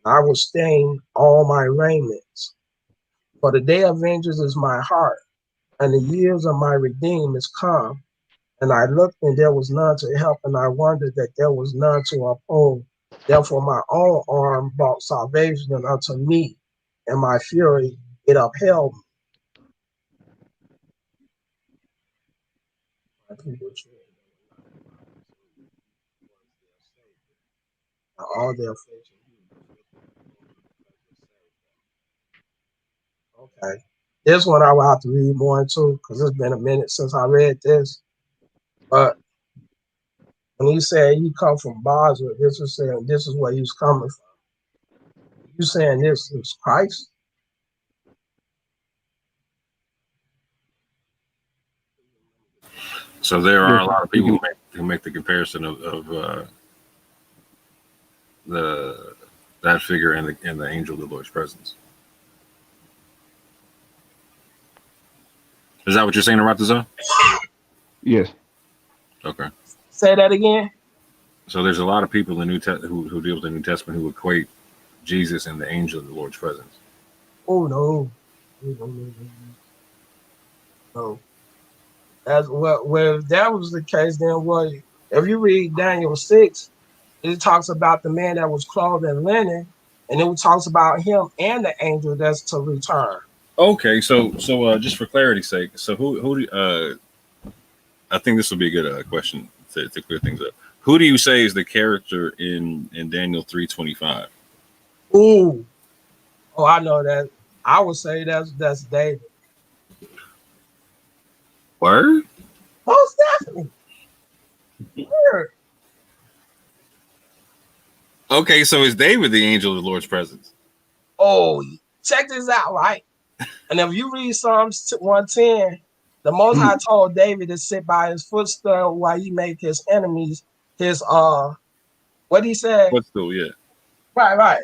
And I will stain all my raiments. For the day of vengeance is my heart, and the years of my redeem is come. And I looked, and there was none to help, and I wondered that there was none to uphold. Therefore my own arm brought salvation unto me, and my fury it upheld me. My people all their affliction. Okay. This one I will have to read more into because it's been a minute since I read this. But when he said he come from Basra, this is saying this is where he's coming from. You saying this is Christ? So there are Yes, a sir. lot of people who make the comparison of the that figure and the angel of the Lord's presence. Is that what you're saying, Arataza? Yes. Okay. Say that again. So there's a lot of people in the who deal with the New Testament who equate Jesus and the angel of the Lord's presence. Oh no. No. That's what well if that was the case, then what if you read Daniel 6, it talks about the man that was clothed in linen, and it talks about him and the angel that's to return. Okay, so just for clarity's sake, so who I think this will be a good question to clear things up. Who do you say is the character in Daniel 3:25? Ooh, oh, I know that. I would say that's David. Word? Most definitely. Word. Okay, so is David the angel of the Lord's presence? Oh, check this out, right? And if you read Psalms 110, the Most High told David to sit by his footstool while he made his enemies his what he said? Footstool, yeah. Right.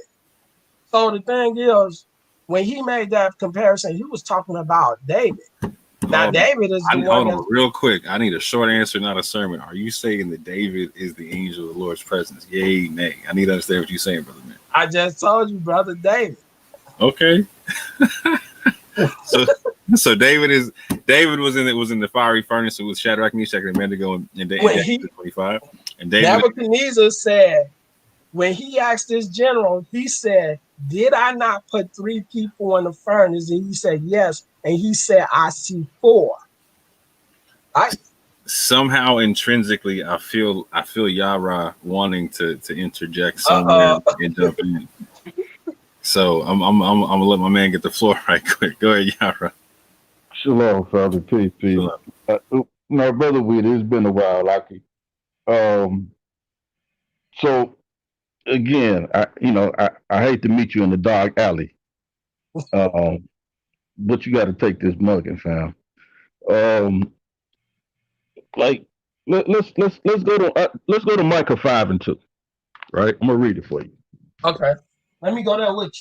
So the thing is, when he made that comparison, he was talking about David. Now, David is the one. Hold on, real quick. I need a short answer, not a sermon. Are you saying that David is the angel of the Lord's presence? Yay, nay. I need to understand what you're saying, brother man. I just told you, brother David. Okay. So David was in the fiery furnace with Shadrach, Meshach, and Abednego in Daniel 25. And David Nebuchadnezzar said, when he asked this general, he said, "Did I not put 3 people in the furnace?" And he said, "Yes." And he said, "I see 4." Right? Somehow intrinsically, I feel Yara wanting to interject somewhere and jump in. So I'm gonna let my man get the floor right quick. Go ahead, Yara. Shalom, Father. Peace. My brother Ouidah, it's been a while. So again, I hate to meet you in the dark alley, but you got to take this mugging, fam. Like let's go to Micah 5:2. Right, I'm gonna read it for you. Okay, let me go there with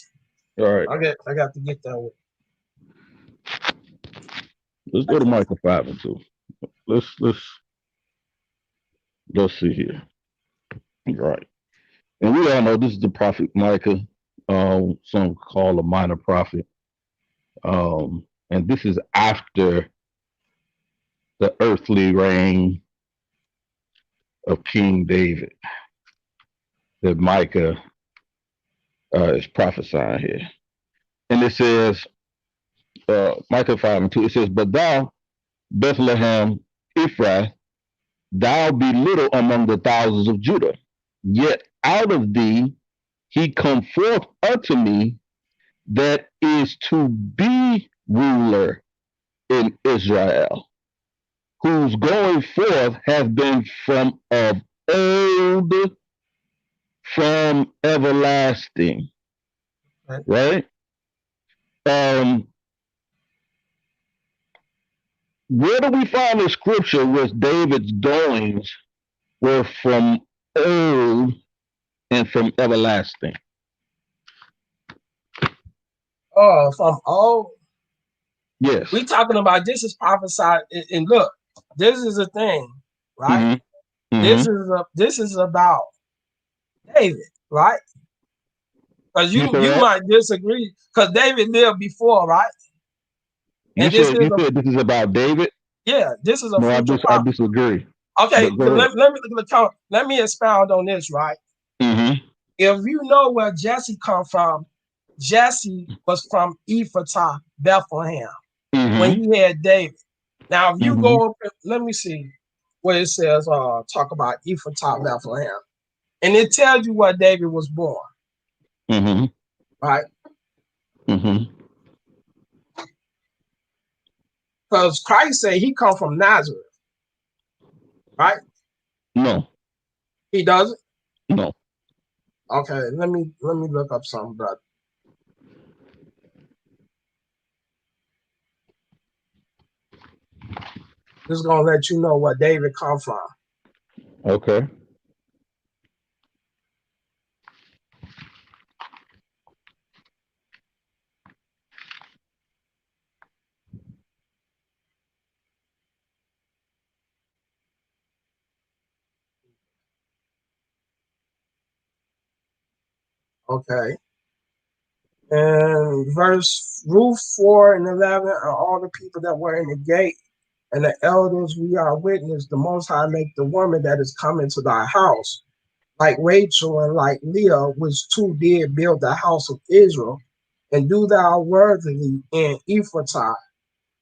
you. All right, I got to get there with you. Let's go to Micah 5:2. Let's see here. Right. And we all know this is the prophet Micah, some call a minor prophet. And this is after the earthly reign of King David that Micah is prophesying here. And it says, Micah 5:2, it says, "But thou, Bethlehem Ephraim, thou be little among the thousands of Judah, yet out of thee he come forth unto me that is to be ruler in Israel, whose going forth has been from of old, from everlasting." Right? Where do we find in scripture where David's goings were from old and from everlasting? Oh, from old? Yes. We talking about this is prophesied, and look, this is a thing, right? This is about David, right? Because you might disagree, because David lived before, right? You said this is about David? Yeah, this is a future I disagree. Okay, let me expound on this, right? If you know where Jesse come from, Jesse was from Ephratah, Bethlehem, when he had David. Now, if you go up, let me see where it says, talk about Ephratah, Bethlehem. And it tells you where David was born. Right? Because Christ said he come from Nazareth. Right? No. He doesn't? No. Okay, let me look up something, brother. This is gonna let you know where David come from. Okay. Okay. And Ruth 4:11, and all the people that were in the gate and the elders, we are witness, the Most High make the woman that is coming to thy house, like Rachel and like Leah, which two did build the house of Israel, and do thou worthily in Ephratah,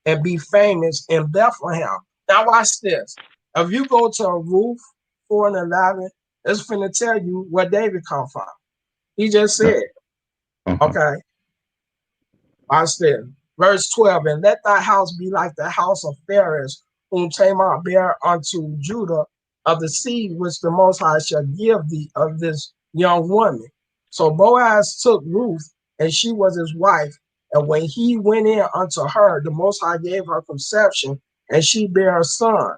and be famous in Bethlehem. Now watch this. If you go to Ruth 4:11, it's finna tell you where David come from. He just said, okay. Watch this. Verse 12, and let thy house be like the house of Phares, whom Tamar bare unto Judah, of the seed which the Most High shall give thee of this young woman. So Boaz took Ruth, and she was his wife. And when he went in unto her, the Most High gave her conception, and she bare a son.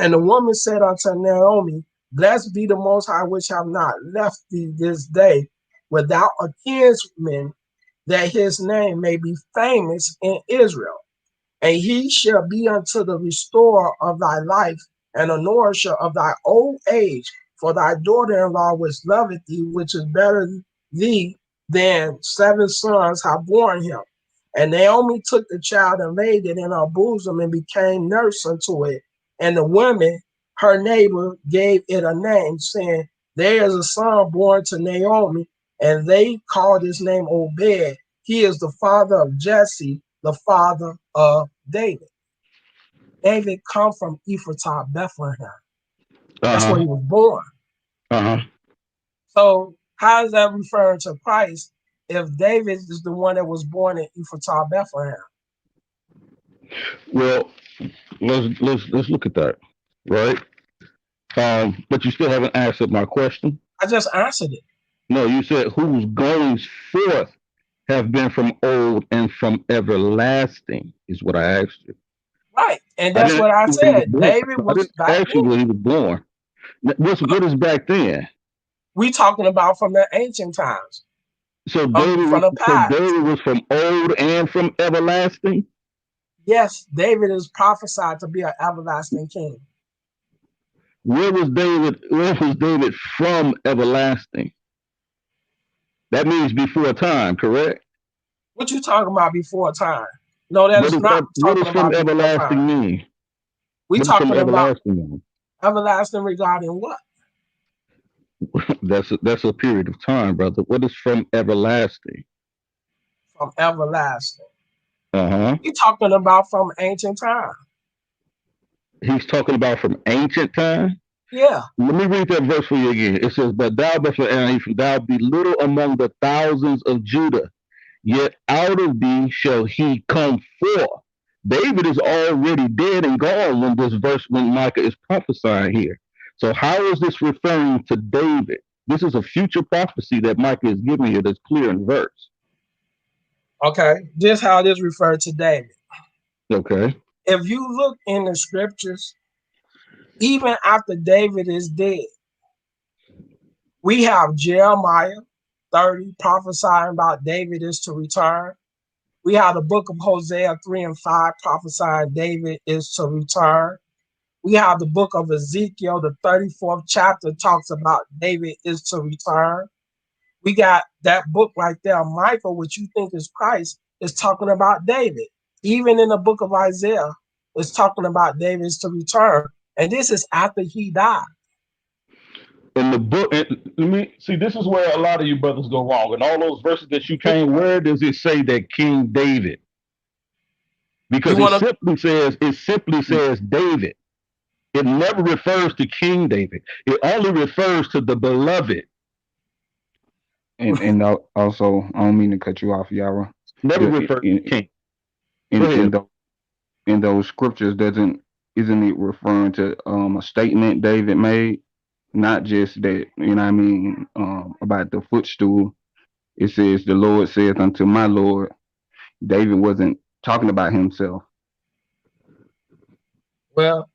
And the woman said unto Naomi, Blessed be the Most High, which have not left thee this day without a kinsman, that his name may be famous in Israel. And he shall be unto the restorer of thy life, and a nourisher of thy old age, for thy daughter-in-law which loveth thee, which is better thee than 7 sons have borne him. And Naomi took the child and laid it in her bosom, and became nurse unto it. And the women, her neighbor, gave it a name, saying, There is a son born to Naomi. And they called his name Obed. He is the father of Jesse, the father of David. David come from Ephratah, Bethlehem. That's where he was born. So how is that referring to Christ if David is the one that was born in Ephratah, Bethlehem? Well, let's look at that, right? But you still haven't answered my question. I just answered it. No, you said whose goings forth have been from old and from everlasting is what I asked you. Right, and that's what I said. David was back then. When he was born. What is back then? We talking about from the ancient times. So David was from old and from everlasting? Yes, David is prophesied to be an everlasting king. Where was David from everlasting? That means before time, correct? What you talking about before time? No, that is not talking about. What does from everlasting mean? We talking about everlasting regarding what? That's a period of time, brother. What is from everlasting? From everlasting. You're talking about from ancient time. He's talking about from ancient time? Yeah. Let me read that verse for you again. It says, But thou, Bethlehem, thou be little among the thousands of Judah, yet out of thee shall he come forth. David is already dead and gone when Micah is prophesying here. So how is this referring to David? This is a future prophecy that Micah is giving you that's clear in verse. Okay, this how this refers to David. Okay. If you look in the scriptures, even after David is dead, we have Jeremiah 30 prophesying about David is to return. We have the book of Hosea 3 and 5 prophesying David is to return. We have the book of Ezekiel, the 34th chapter talks about David is to return. We got that book right there, Micah, which you think is Christ, is talking about David. Even in the book of Isaiah, it's talking about David is to return. And this is after he died. In the book, let me see, this is where a lot of you brothers go wrong. In all those verses that you came, where does it say that King David? Because it simply says David. It never refers to King David. It only refers to the beloved. And also, I don't mean to cut you off, Yara. Never refers to King. In those scriptures, isn't it referring to a statement David made? Not just that, you know what I mean, about the footstool. It says, the Lord saith unto my Lord. David wasn't talking about himself. Well,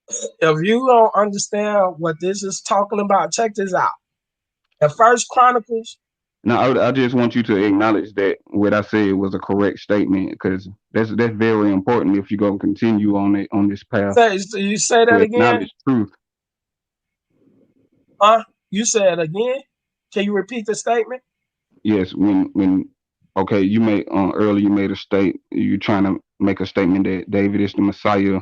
if you don't understand what this is talking about, check this out. The First Chronicles. Now, I just want you to acknowledge that what I said was a correct statement, because that's very important if you're going to continue on this path. So you say that again? Acknowledge truth. You said again? Can you repeat the statement? Yes. Okay, you made earlier you made you're trying to make a statement that David is the Messiah,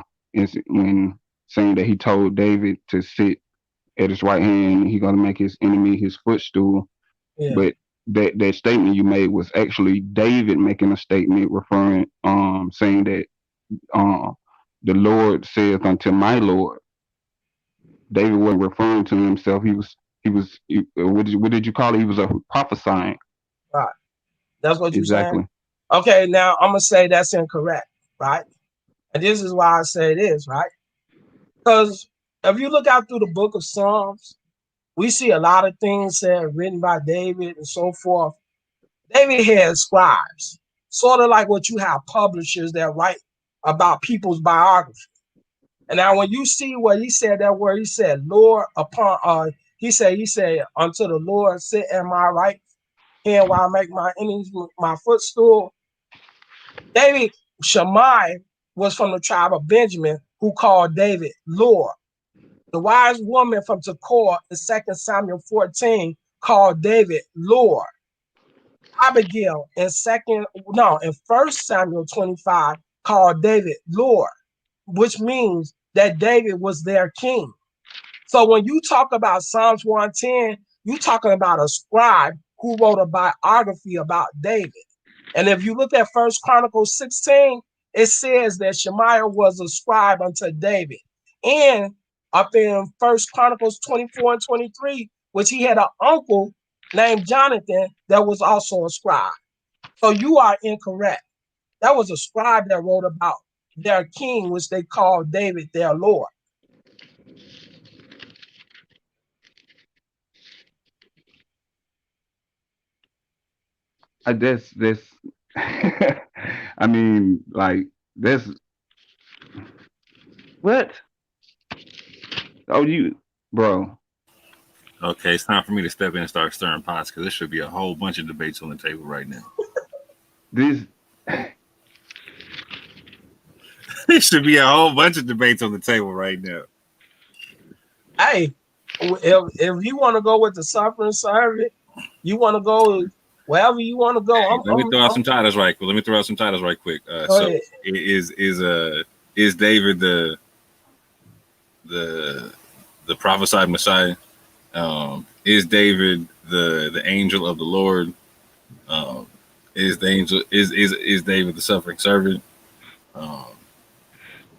when saying that he told David to sit at his right hand, he's gonna make his enemy his footstool. Yeah. But that statement you made was actually David making a statement referring, saying that the Lord saith unto my Lord. David wasn't referring to himself. He was what did you call it? He was prophesying. Right. That's what you're saying? Okay, now I'm gonna say that's incorrect, right? And this is why I say this, right? Because if you look out through the book of Psalms, we see a lot of things said written by David and so forth. David had scribes, sort of like what you have publishers that write about people's biography. And now when you see what he said that word, he said, Lord, upon he said, unto the Lord sit at my right hand while I make my enemies my footstool. David Shammai was from the tribe of Benjamin, who called David Lord. The wise woman from Tekoa in 2 Samuel 14 called David Lord. Abigail in 1 Samuel 25 called David Lord, which means that David was their king. So when you talk about Psalms 110, you're talking about a scribe who wrote a biography about David. And if you look at 1 Chronicles 16, it says that Shemaiah was a scribe unto David. And up in 1 Chronicles 24 and 23, which he had an uncle named Jonathan that was also a scribe. So you are incorrect. That was a scribe that wrote about their king, which they called David their Lord. This I mean, like this. What? Oh, you, bro. Okay, it's time for me to step in and start stirring pots because there should be a whole bunch of debates on the table right now. This. There should be a whole bunch of debates on the table right now. Hey, if you want to go with the suffering servant, you want to go wherever you want to go. Let me throw out some titles right quick. So is David the prophesied Messiah? Is David the angel of the Lord? Is David the suffering servant?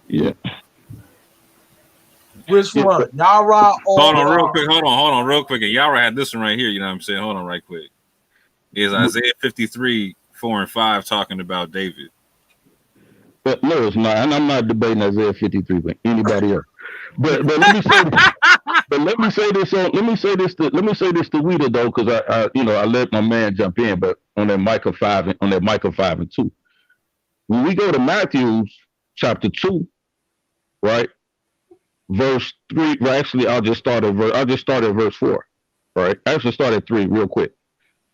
Yeah. Which one? Yara or hold on real quick. And Yara had this one right here, you know what I'm saying? Hold on right quick. Is Isaiah 53, 4 and 5 talking about David? But no, it's not. And I'm not debating Isaiah 53 with anybody else. But let me say this. But let me say this to Ouidah though, because I let my man jump in, but on that Micah 5 and 2. When we go to Matthew chapter 2, right? Verse 3, well, actually I'll just start at verse 4. Right? Actually start at 3 real quick.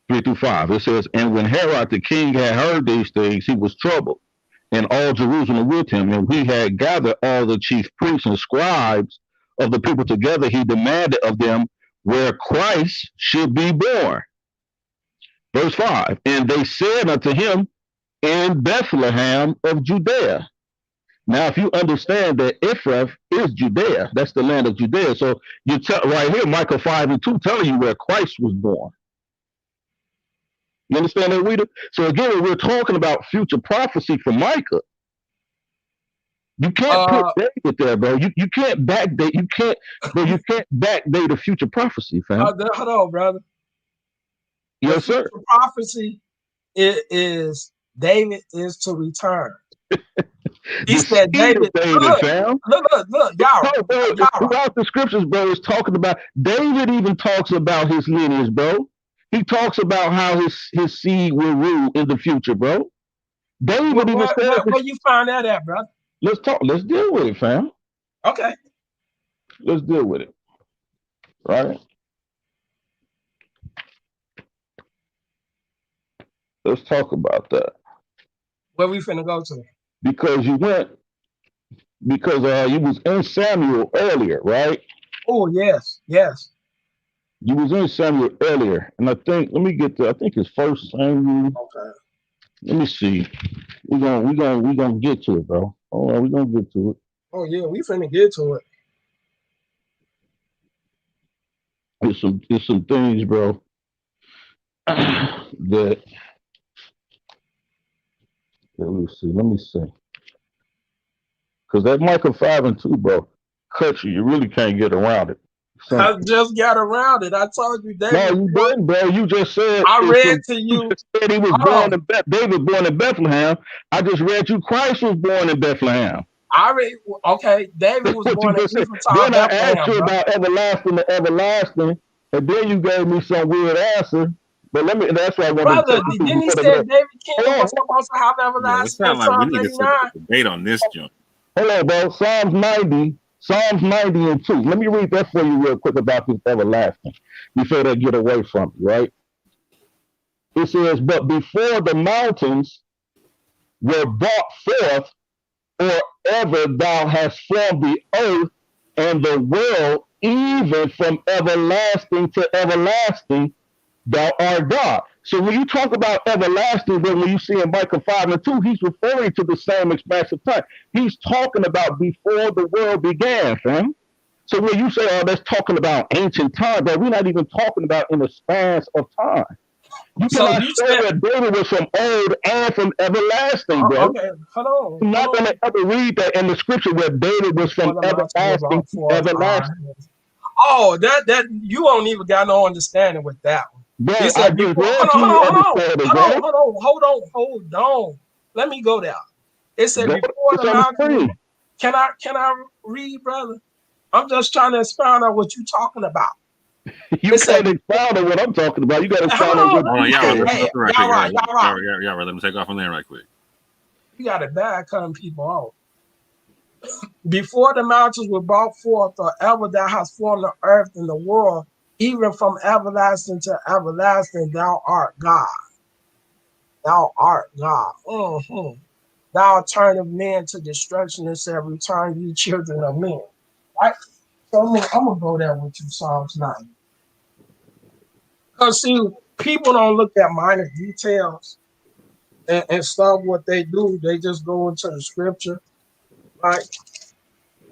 3 through 5. It says, and when Herod the king had heard these things, he was troubled, and all Jerusalem with him. And he had gathered all the chief priests and scribes of the people together. He demanded of them where Christ should be born. Verse 5. And they said unto him, in Bethlehem of Judea. Now, if you understand that Ephraim is Judea, that's the land of Judea. So you tell right here, Micah 5 and 2 telling you where Christ was born. You understand that, Ouidah? So again, when we're talking about future prophecy for Micah, you can't put David there, bro. You can't backdate. You can't backdate a future prophecy, fam. Hold on, brother. Yes, sir. Future prophecy is David is to return. He said, David, fam. Look, Yara. Throughout the scriptures, bro, is talking about David. Even talks about his lineage, bro. He talks about how his seed will rule in the future, bro. David even said, where you find that at, brother? Let's talk. Let's deal with it, fam. Okay. Let's deal with it. Right? Let's talk about that. Where we finna go to? Because you was in Samuel earlier, right? Oh, yes. You was in Samuel earlier, and I think I think it's 1 Samuel. Okay. Let me see. We're gonna get to it, bro. Oh, we're gonna get to it. Oh yeah, we finna get to it. There's some things, bro, that let me see. Because that Micah 5 and 2, bro, cuts you. You really can't get around it. So, I just got around it. I told you, David. No, you didn't, bro. You just said. I read to you. You said he was born in David born in Bethlehem. I just read you Christ was born in Bethlehem. I already okay. David was What you born in just said. Ephraim, Then I asked Bethlehem, you bro. about everlasting to everlasting, and then you gave me some weird answer. But that's why I wanted to Brother, take you didn't he through say David Kingdom Hold was on, supposed to have Yeah, it everlasting in sounds like we Psalm need to set 89? up a debate on this jump. hold on, bro. Psalms 90 and 2. Let me read that for you real quick about this everlasting before they get away from you, right? It says, but before the mountains were brought forth, or ever thou hast formed the earth and the world, even from everlasting to everlasting, thou art God. So when you talk about everlasting, then when you see in Micah 5 and 2, he's referring to the same expansive time. He's talking about before the world began, fam. So when you say, oh, that's talking about ancient time, but we're not even talking about in the spans of time. You So cannot you show said, that David was from old and from everlasting, bro. okay, hold You're not on. going to ever read that in the scripture where David was For from the mountains were everlasting brought to forth. everlasting. Oh, that you don't even got no understanding with that one. Bro, He I said just before. read to you understanding, bro. Hold on. Let me go there. It said Go before it's the on the mountains. screen. Can I read, brother? I'm just trying to expound on what you're talking about. You It said can't before. expound on what I'm talking about. You got to Hold expound on what on. Hold on, you y'all. said. Let me right Y'all quick. right. Let me take off on there right quick. You got it bad cutting people off. Before the mountains were brought forth, or ever thou hast formed the earth and the world, even from everlasting to everlasting, thou art God. Thou art God. Mm-hmm. Thou turnest men to destruction and said, return ye children of men. Right? So I'm gonna go there with you, Psalms 9. Because see, people don't look at minor details and stuff. What they do, they just go into the scripture. Right?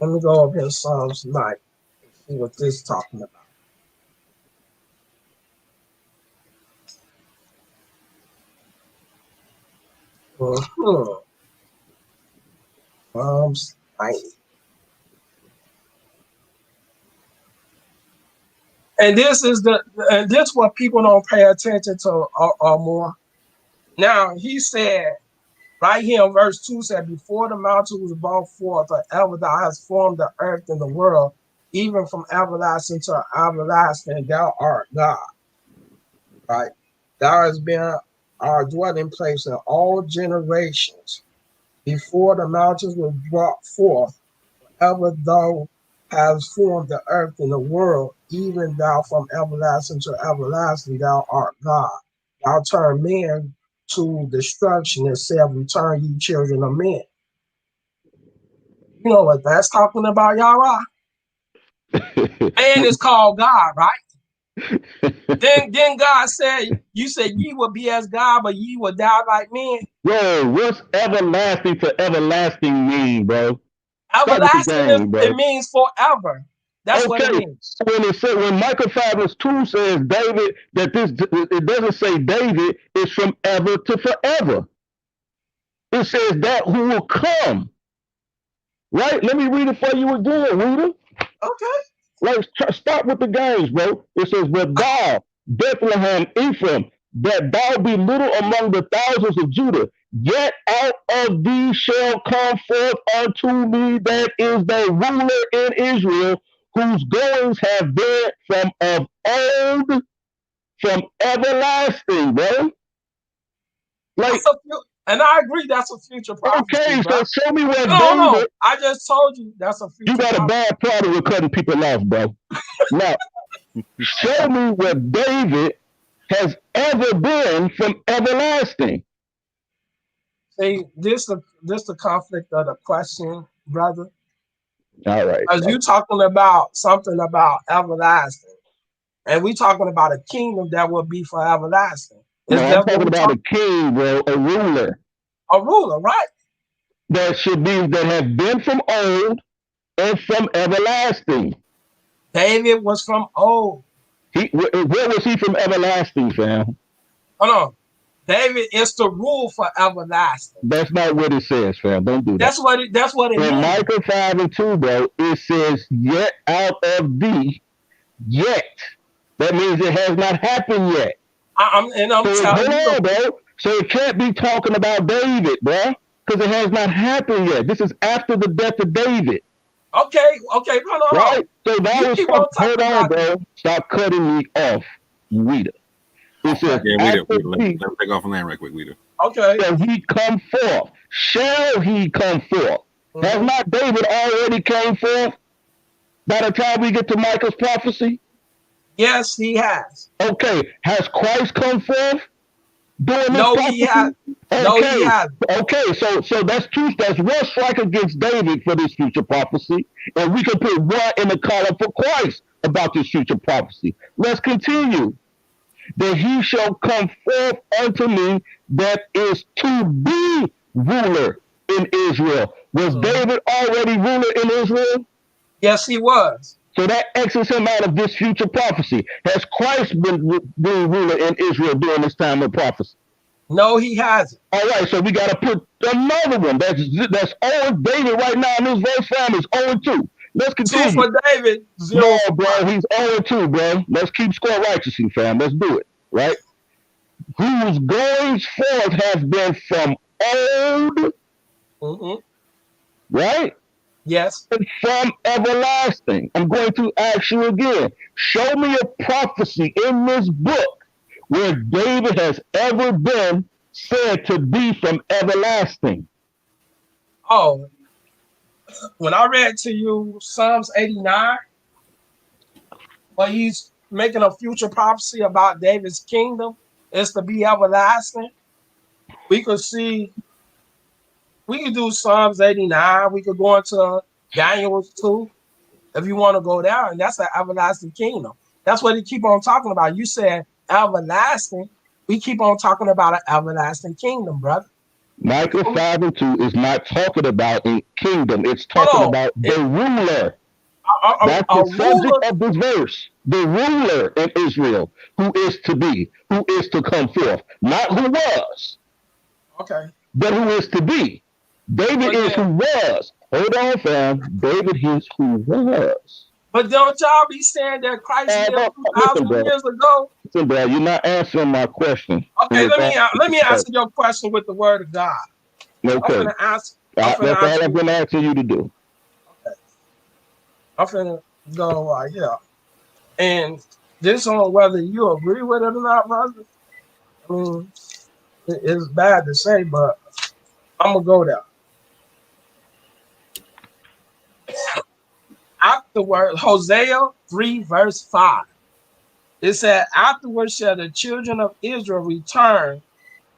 Let me go up in Psalms 9 and see what this is talking about. Psalms 9. And this is what people don't pay attention to or more. Now he said right here in verse 2 said, before the mountain was brought forth, or ever thou hast formed the earth and the world, even from everlasting to everlasting, thou art God. Right? Thou hast been our dwelling place in all generations. Before the mountains were brought forth, ever thou hast formed the earth and the world, even thou from everlasting to everlasting, thou art God. Thou turn men to destruction and said, return ye children of men. You know what that's talking about, Yahweh? And it's called God, right? Then God said, you said ye will be as God, but ye will die like men. Yo, what's everlasting to everlasting mean, bro? Stop with the Everlasting, game, bro. it means forever. That's what it Okay, means. when Micah 5:2 says David, that this it doesn't say David is from ever to forever. It says that who will come. Right? Let me read it for you again, reader. Okay. Like, stop with the games, bro. It says, but thou, Bethlehem, Ephraim, that thou be little among the thousands of Judah, yet out of thee shall come forth unto me that is the ruler in Israel, whose goings have been from of old, from everlasting, bro. Like, And I agree that's a future prophecy, okay, bro. so show me where No. David, I just told you that's a you future got a prophecy. bad problem with cutting people off, bro. Now, show me where David has ever been from everlasting. See, this the conflict of the question, brother. All right. As you talking about something about everlasting, and we talking about a kingdom that will be for everlasting. No, Is I'm that what talking we about a king, bro, a ruler a ruler, right? that have been from old and from everlasting. David was from old. Where was he from everlasting, fam? Hold on. David is to rule for everlasting. That's not what it says, fam. Don't do that. That's what it In means. Micah 5:2, bro, it says, yet out of thee, yet. That means it has not happened yet. I'm So telling hold you. on, bro. So it can't be talking about David, bro. Because it has not happened yet. This is after the death of David. Okay, hold on. Right? So now You it's keep on hold talking on, about bro. Stop cutting me off, Ouidah. It says, Yeah, Ouidah. after Let me he, take off the land right quick, Ouidah. okay. shall he come forth? Shall he come forth? Has not David already came forth by the time we get to Micah's prophecy? Yes, he has. Okay. Has Christ come forth during this No, prophecy? he has. No, he hasn't. Okay, so that's two. That's one strike against David for this future prophecy, and we can put one in the column for Christ about this future prophecy. Let's continue. That he shall come forth unto me that is to be ruler in Israel. Was David already ruler in Israel? Yes, he was. So that exits him out of this future prophecy. Has Christ been ruler in Israel during this time of prophecy? No, he hasn't. All right, so we got to put another one that's on David right now in this verse family is 0-2. Let's continue. 2 for David, 0 No, for bro, Christ. he's 0-2, bro. Let's keep score righteously, fam. Let's do it, right? Whose goings forth has been from old, right? Yes. And from everlasting. I'm going to ask you again. Show me a prophecy in this book where David has ever been said to be from everlasting. Oh, when I read to you Psalms 89, where he's making a future prophecy about David's kingdom is to be everlasting, we could see, we could do Psalms 89, we could go into Daniel 2, if you want to go there, and that's an everlasting kingdom. That's what he keep on talking about. You said everlasting, we keep on talking about an everlasting kingdom, brother. Micah 5-2 is not talking about a kingdom. It's talking about the ruler. That's the subject of this verse. The ruler in Israel, who is to be, who is to come forth. Not who was. Okay. But who is to be. David is who was. Hold on, fam. David is who was. But don't y'all be saying that Christ lived 2,000 years ago? Listen, bro, you're not answering my question. Okay, let me answer your question with the word of God. Okay. I'm gonna ask. That's all I'm gonna ask you to do. Okay. I'm gonna go right here, and this on whether you agree with it or not, brother. I mean, it's bad to say, but I'm gonna go there. Afterward, Hosea 3 verse 5. It said, afterwards shall the children of Israel return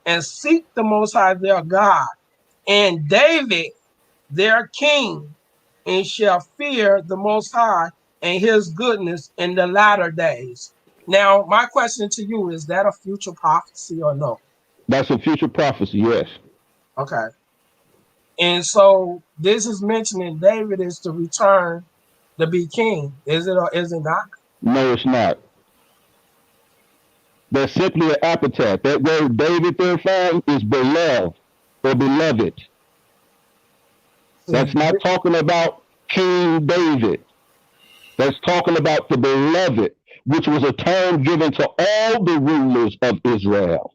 and seek the Most High their God, and David their king, and shall fear the Most High and his goodness in the latter days. Now, my question to you, is that a future prophecy or no? That's a future prophecy, yes. Okay. And so this is mentioning David is to return to be king. Is it or is it not? No, it's not. That's simply an epithet. That word David there found is beloved or beloved. That's not talking about King David. That's talking about the beloved, which was a term given to all the rulers of Israel.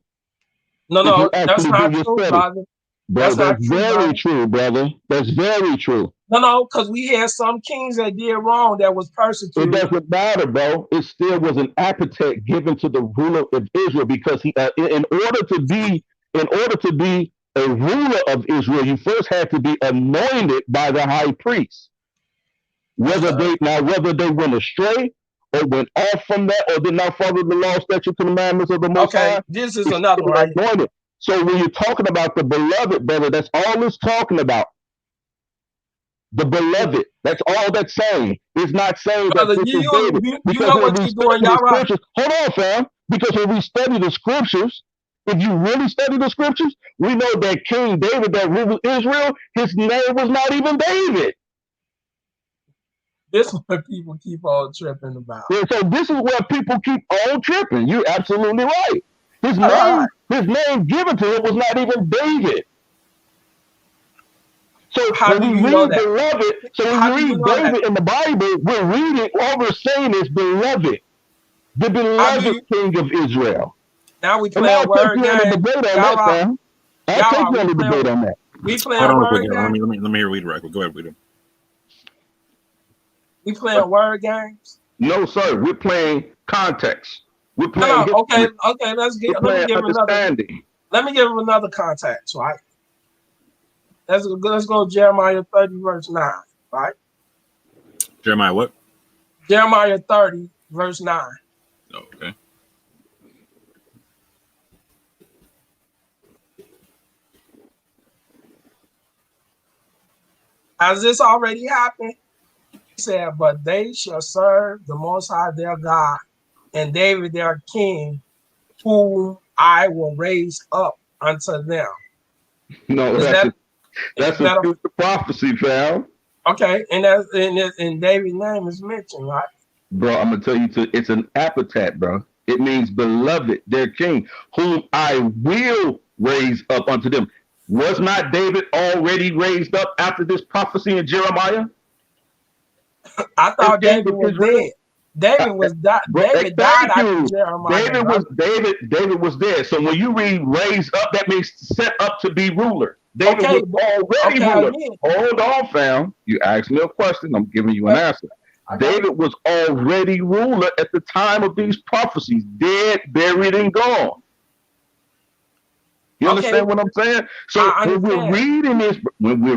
No, that's not true, brother. Bro, that's very true, brother. That's very true. No, because we had some kings that did wrong that was persecuted. It doesn't matter, bro. It still was an epithet given to the ruler of Israel because he, in order to be a ruler of Israel, you first had to be anointed by the high priest. Whether they went astray or went off from that or did not follow the law, statutes, and commandments of the Most High. This is another one. Anointed. So when you're talking about the beloved, brother, that's all it's talking about. The beloved. That's all that's saying. It's not saying brother, that this is David. You know what you're doing, y'all right. Hold on, fam. Because when we study the scriptures, if you really study the scriptures, we know that King David that ruled Israel, his name was not even David. This is what people keep on tripping about. Yeah, so this is what people keep on tripping. You're absolutely right. His name given to him was not even David. So when we read beloved, when we read David in the Bible, we're reading, all we're saying is beloved. The beloved king of Israel. Now we play a word game. I'll take you on the debate on that. We Hold playing on, real word quick. games. Let me hear Weed right quick. Go ahead, Weed. We playing word games. No, sir. We're playing context. We're No, playing history. okay. Let We're me playing give him understanding. let me give him another context, right? Let's go Jeremiah 30, verse 9, right? Jeremiah what? Jeremiah 30, verse 9. Oh, okay. Has this already happened? He said, but they shall serve the Most High their God and David their king, whom I will raise up unto them. No, Is that's that a future prophecy, fam. okay? And David's name is mentioned, right? Bro, I'm gonna tell you it's an epithet, bro. It means beloved, their king, whom I will raise up unto them. Was not David already raised up after this prophecy in Jeremiah? I thought King David of was Israel? dead. David was died. Bro, David died thank after you. Jeremiah. David was dead. So when you read raised up, that means set up to be ruler. David Okay, was already ruler. again. Hold on, fam. You asked me a question. I'm giving you an answer. David was already ruler at the time of these prophecies, dead, buried, and gone. You understand what I'm saying? So when we're reading this, when we're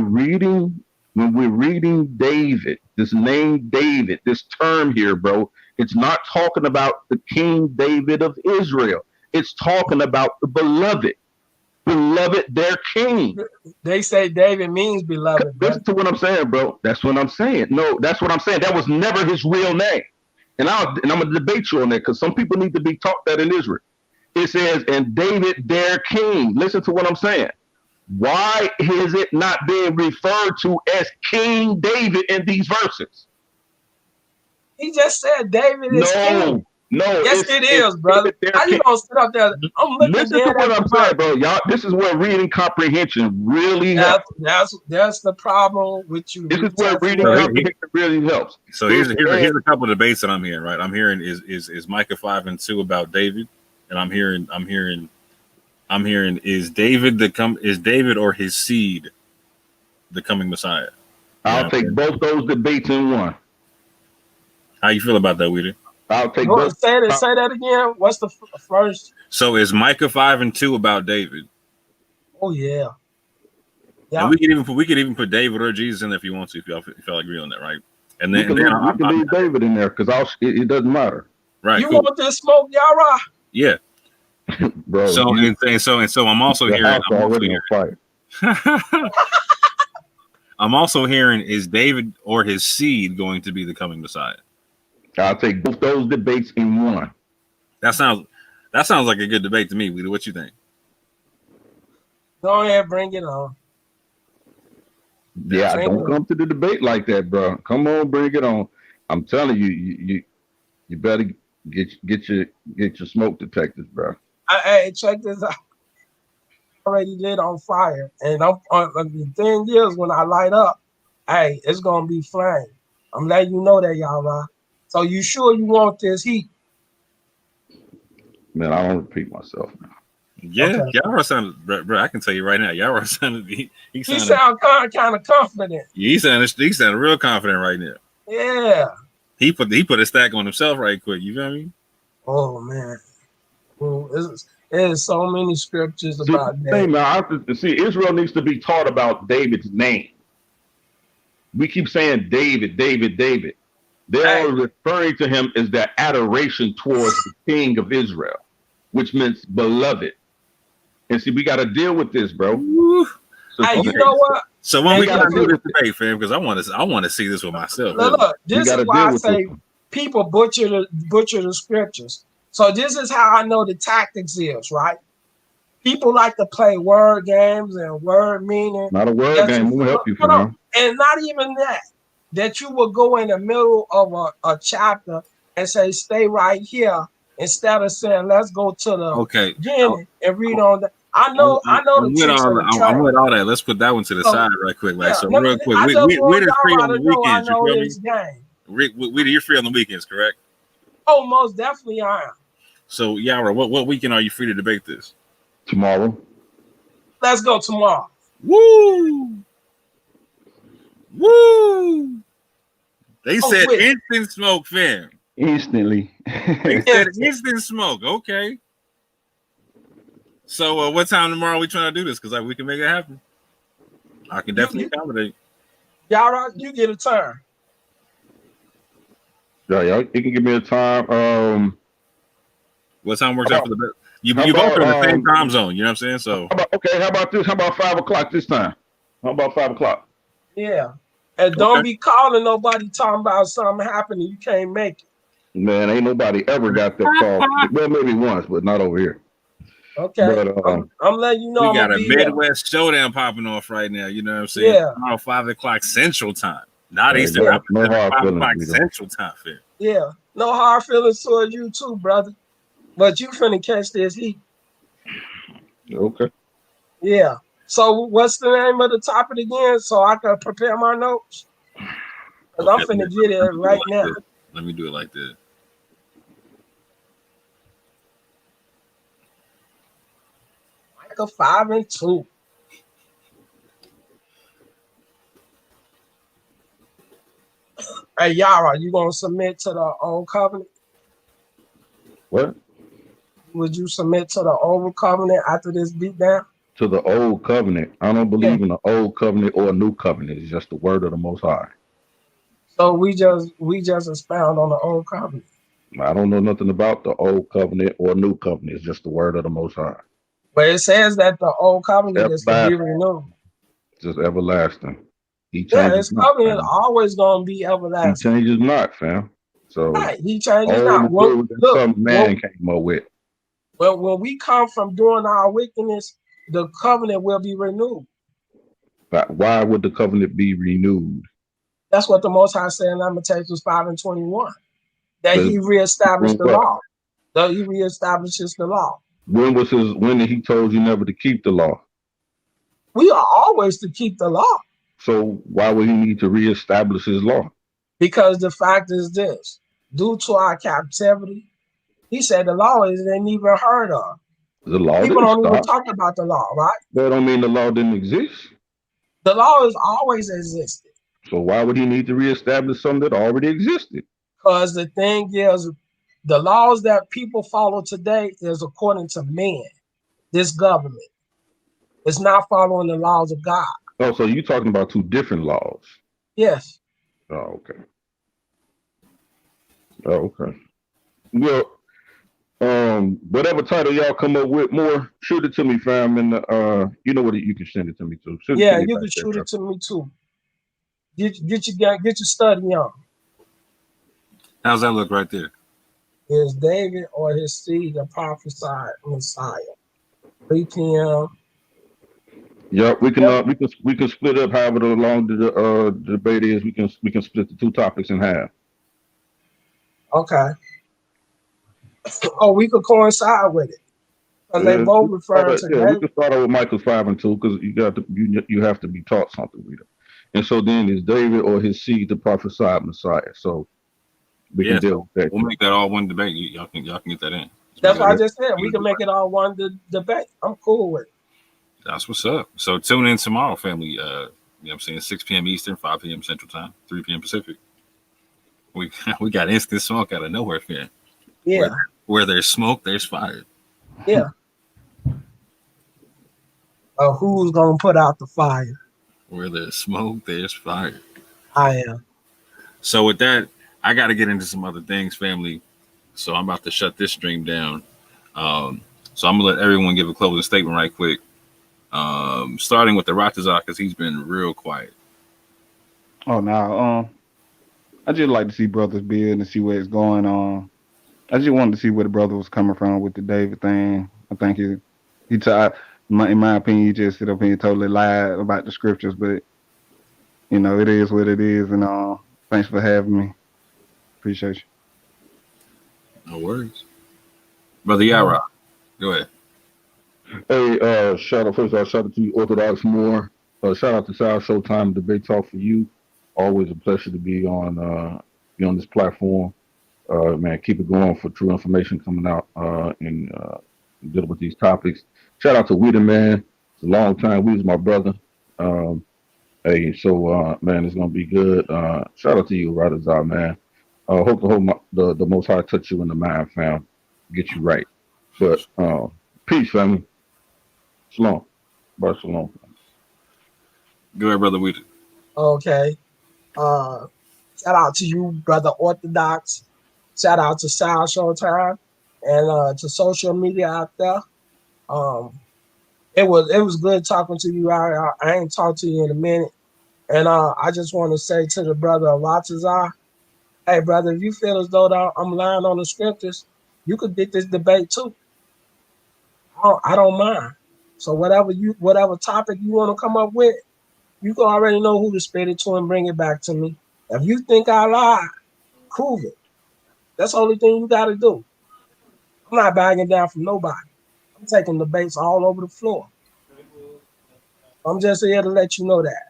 reading David, this name David, this term here, bro, it's not talking about the King David of Israel. It's talking about the beloved, their king. They say David means beloved. Listen to what I'm saying, bro. That's what I'm saying. No, that's what I'm saying. That was never his real name. And I'm gonna debate you on that because some people need to be taught that in Israel. It says, and David, their king. Listen to what I'm saying. Why is it not being referred to as King David in these verses? He just said David is king. No, yes, it is, brother. How you gonna sit up there? I'm looking Listen to what I'm saying, bro. Y'all, this is where reading comprehension really helps. That's the problem with you. This is where reading comprehension really helps. So here's a couple of debates that I'm hearing. Right, I'm hearing is Micah 5:2 about David, and I'm hearing is David or his seed the coming Messiah? I'll take both those debates in one. How you feel about that, Weeder? I'll take both. Say that again. What's the first? So is Micah 5:2 about David? Oh yeah. Yeah. And we could even put David or Jesus in there if you want to, if y'all agree on that, right? And then we can leave David in there because it doesn't matter. Right. You want this smoke, Yara? Yeah. Bro. So I'm also hearing. I'm also hearing, is David or his seed going to be the coming Messiah? I'll take both those debates in one. That sounds like a good debate to me, Weeder. What you think? Go ahead, bring it on. Yeah, don't come to the debate like that, bro. Come on, bring it on. I'm telling you, you better get your smoke detectors, bro. Hey, check this out. Already lit on fire, and the thing is, when I light up, hey, it's gonna be flame. I'm letting you know that, y'all. So you sure you want this heat? Man, I don't repeat myself now. Yeah, okay. Yara sounded, bro. I can tell you right now, Yara sounded. He sounded kind of confident. He sounded real confident right now. Yeah. He put a stack on himself right quick. You feel me? Oh man, there's so many scriptures about that. Israel needs to be taught about David's name. We keep saying David. They're referring to him as their adoration towards the King of Israel, which means beloved. And see, we got to deal with this, bro. So, you know what? So when we got to do this debate, fam, because I want to see this with myself. Look, this is why I say people butcher the scriptures. So this is how I know the tactics is, right? People like to play word games and word meaning. Not a word game. We'll help you for now. And not even that you will go in the middle of a chapter and say, stay right here, instead of saying, let's go to the beginning and read on that. I know I'm with all that. Let's put that one to the side right quick. Like, real quick. We're free on the weekends. You're free on the weekends, correct? Oh, most definitely I am. So, Yara, what weekend are you free to debate this? Tomorrow. Let's go tomorrow. Woo! Woo! They said with it. instant smoke, fam. Instantly. They said instant smoke. Okay. So what time tomorrow we trying to do this? Because we can make it happen. I can definitely accommodate. Y'all, you get a turn. Yeah, you can give me a time. What time works out for the best? You both are in the same time zone. You know what I'm saying? So how about this? How about 5 o'clock this time? How about 5 o'clock? Yeah. And don't be calling nobody talking about something happening. You can't make it. Man, ain't nobody ever got that call. Well, maybe once, but not over here. Okay. But, I'm letting you know we got a Midwest showdown popping off right now. You know what I'm saying? Yeah. Tomorrow, 5 o'clock Central Time. Not Eastern. Yeah. No 5 o'clock Central Time. Fam. Yeah. No hard feelings towards you too, brother. But you finna catch this heat. Okay. Yeah. So what's the name of the topic again? So I can prepare my notes. Because I'm finna get it right now. Let me do it like this. Like a 5 and 2. Hey Yara, you gonna submit to the old covenant? What? Would you submit to the old covenant after this beatdown? To the old covenant. I don't believe in the old covenant or a new covenant. It's just the word of the Most High. So we just expound on the old covenant. I don't know nothing about the old covenant or new covenant. It's just the word of the Most High. But it says that the old covenant is to be renewed. Just everlasting. His covenant is always gonna be everlasting. He changes not, fam. So he changes not. Look, man came up with. Well, when we come from doing our wickedness, the covenant will be renewed. But why would the covenant be renewed? That's what the Most High said in Lamentations 5 and 21. That he reestablished the law. That he reestablishes the law. When did he told you never to keep the law? We are always to keep the law. So why would he need to reestablish his law? Because the fact is this: due to our captivity, he said the law isn't even heard of. The law people don't even talk about the law, right? That don't mean the law didn't exist. The law has always existed. So why would he need to reestablish something that already existed? Because the thing is, the laws that people follow today is according to man, this government. It's not following the laws of God. Oh, so you're talking about two different laws? Yes. Oh, okay. Oh, okay. Well, whatever title y'all come up with more, shoot it to me, fam, and you know what you can send it to me too. Yeah, you can shoot it to me too. Get your study on. How's that look right there? Is David or his seed the prophesied Messiah? 3 p.m. Yeah, we can split up however long the debate is. We can split the two topics in half. Okay. Oh, we could coincide with it. Because they both refer to we can start out with Michael's 5 and 2 because you have to be taught something, Rita. And so then is David or his seed the prophesied Messiah? So we can deal with that. We'll make that all one debate. Y'all can get that in. That's what I just said. We can make it all one debate. I'm cool with it. That's what's up. So tune in tomorrow, family. You know what I'm saying? 6 p.m. Eastern, 5 p.m. Central Time, 3 p.m. Pacific. We got instant smoke out of nowhere, fam. Yeah. Where there's smoke, there's fire. Yeah. Who's gonna put out the fire? Where there's smoke, there's fire. I am. So with that, I got to get into some other things, family. So I'm about to shut this stream down. So I'm gonna let everyone give a closing statement right quick. Starting with the Ratazak, because he's been real quiet. Oh no, I just like to see brothers build and see where it's going on. I just wanted to see where the brother was coming from with the David thing. I think he tried, in my opinion, he just sit up here and totally lied about the scriptures, but you know, it is what it is, and thanks for having me. Appreciate you. No worries. Brother Yara, go ahead. Hey, shout out to you, Orthodox More. Shout out to SALSHOWTIME Debate Talk for You. Always a pleasure to be on this platform. Man, keep it going for true information coming out and dealing with these topics. Shout out to Ouidah, man. It's a long time. We was my brother. Hey, so man, it's gonna be good. Shout out to you, Radazar, man. Hope the Most High touch you in the mind, fam. Get you right. But peace, family. Shalom. Bye, shalom. Go ahead, brother. We Okay. Uh, Shout out to you, brother Orthodox. Shout out to SALSHOWTIME and to social media out there. Um, it was good talking to you. I ain't talked to you in a minute, and I just want to say to the brother Watazar, hey brother, if you feel as though that I'm lying on the scriptures, you could get this debate too. I don't mind. So whatever topic you want to come up with, you can already know who to spit it to and bring it back to me. If you think I lied, prove it. That's the only thing you got to do. I'm not bagging down from nobody. I'm taking debates all over the floor. I'm just here to let you know that.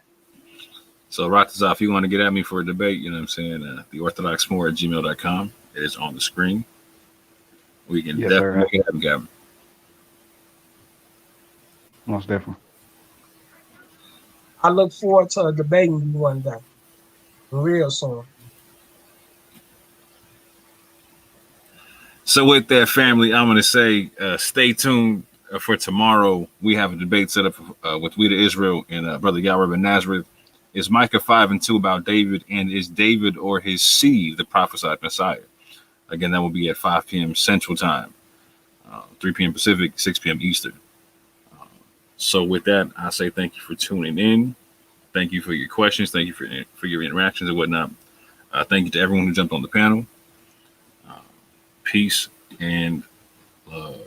So, Rataza, if you want to get at me for a debate, you know what I'm saying, the orthodoxmore@gmail.com. It is on the screen. We can Yes, definitely sir. make it happen, Gavin. Most definitely. I look forward to debating you one day, real soon. So, with that, family, I'm going to say stay tuned for tomorrow. We have a debate set up with Ouidah Israel and Brother Yahweh Ben Nazareth. Is Micah 5:2 about David, and is David or his seed the prophesied Messiah? Again, that will be at 5 p.m. Central Time, 3 p.m. Pacific, 6 p.m. Eastern. So with that, I say thank you for tuning in. Thank you for your questions. Thank you for your interactions and whatnot. Thank you to everyone who jumped on the panel. Peace and love.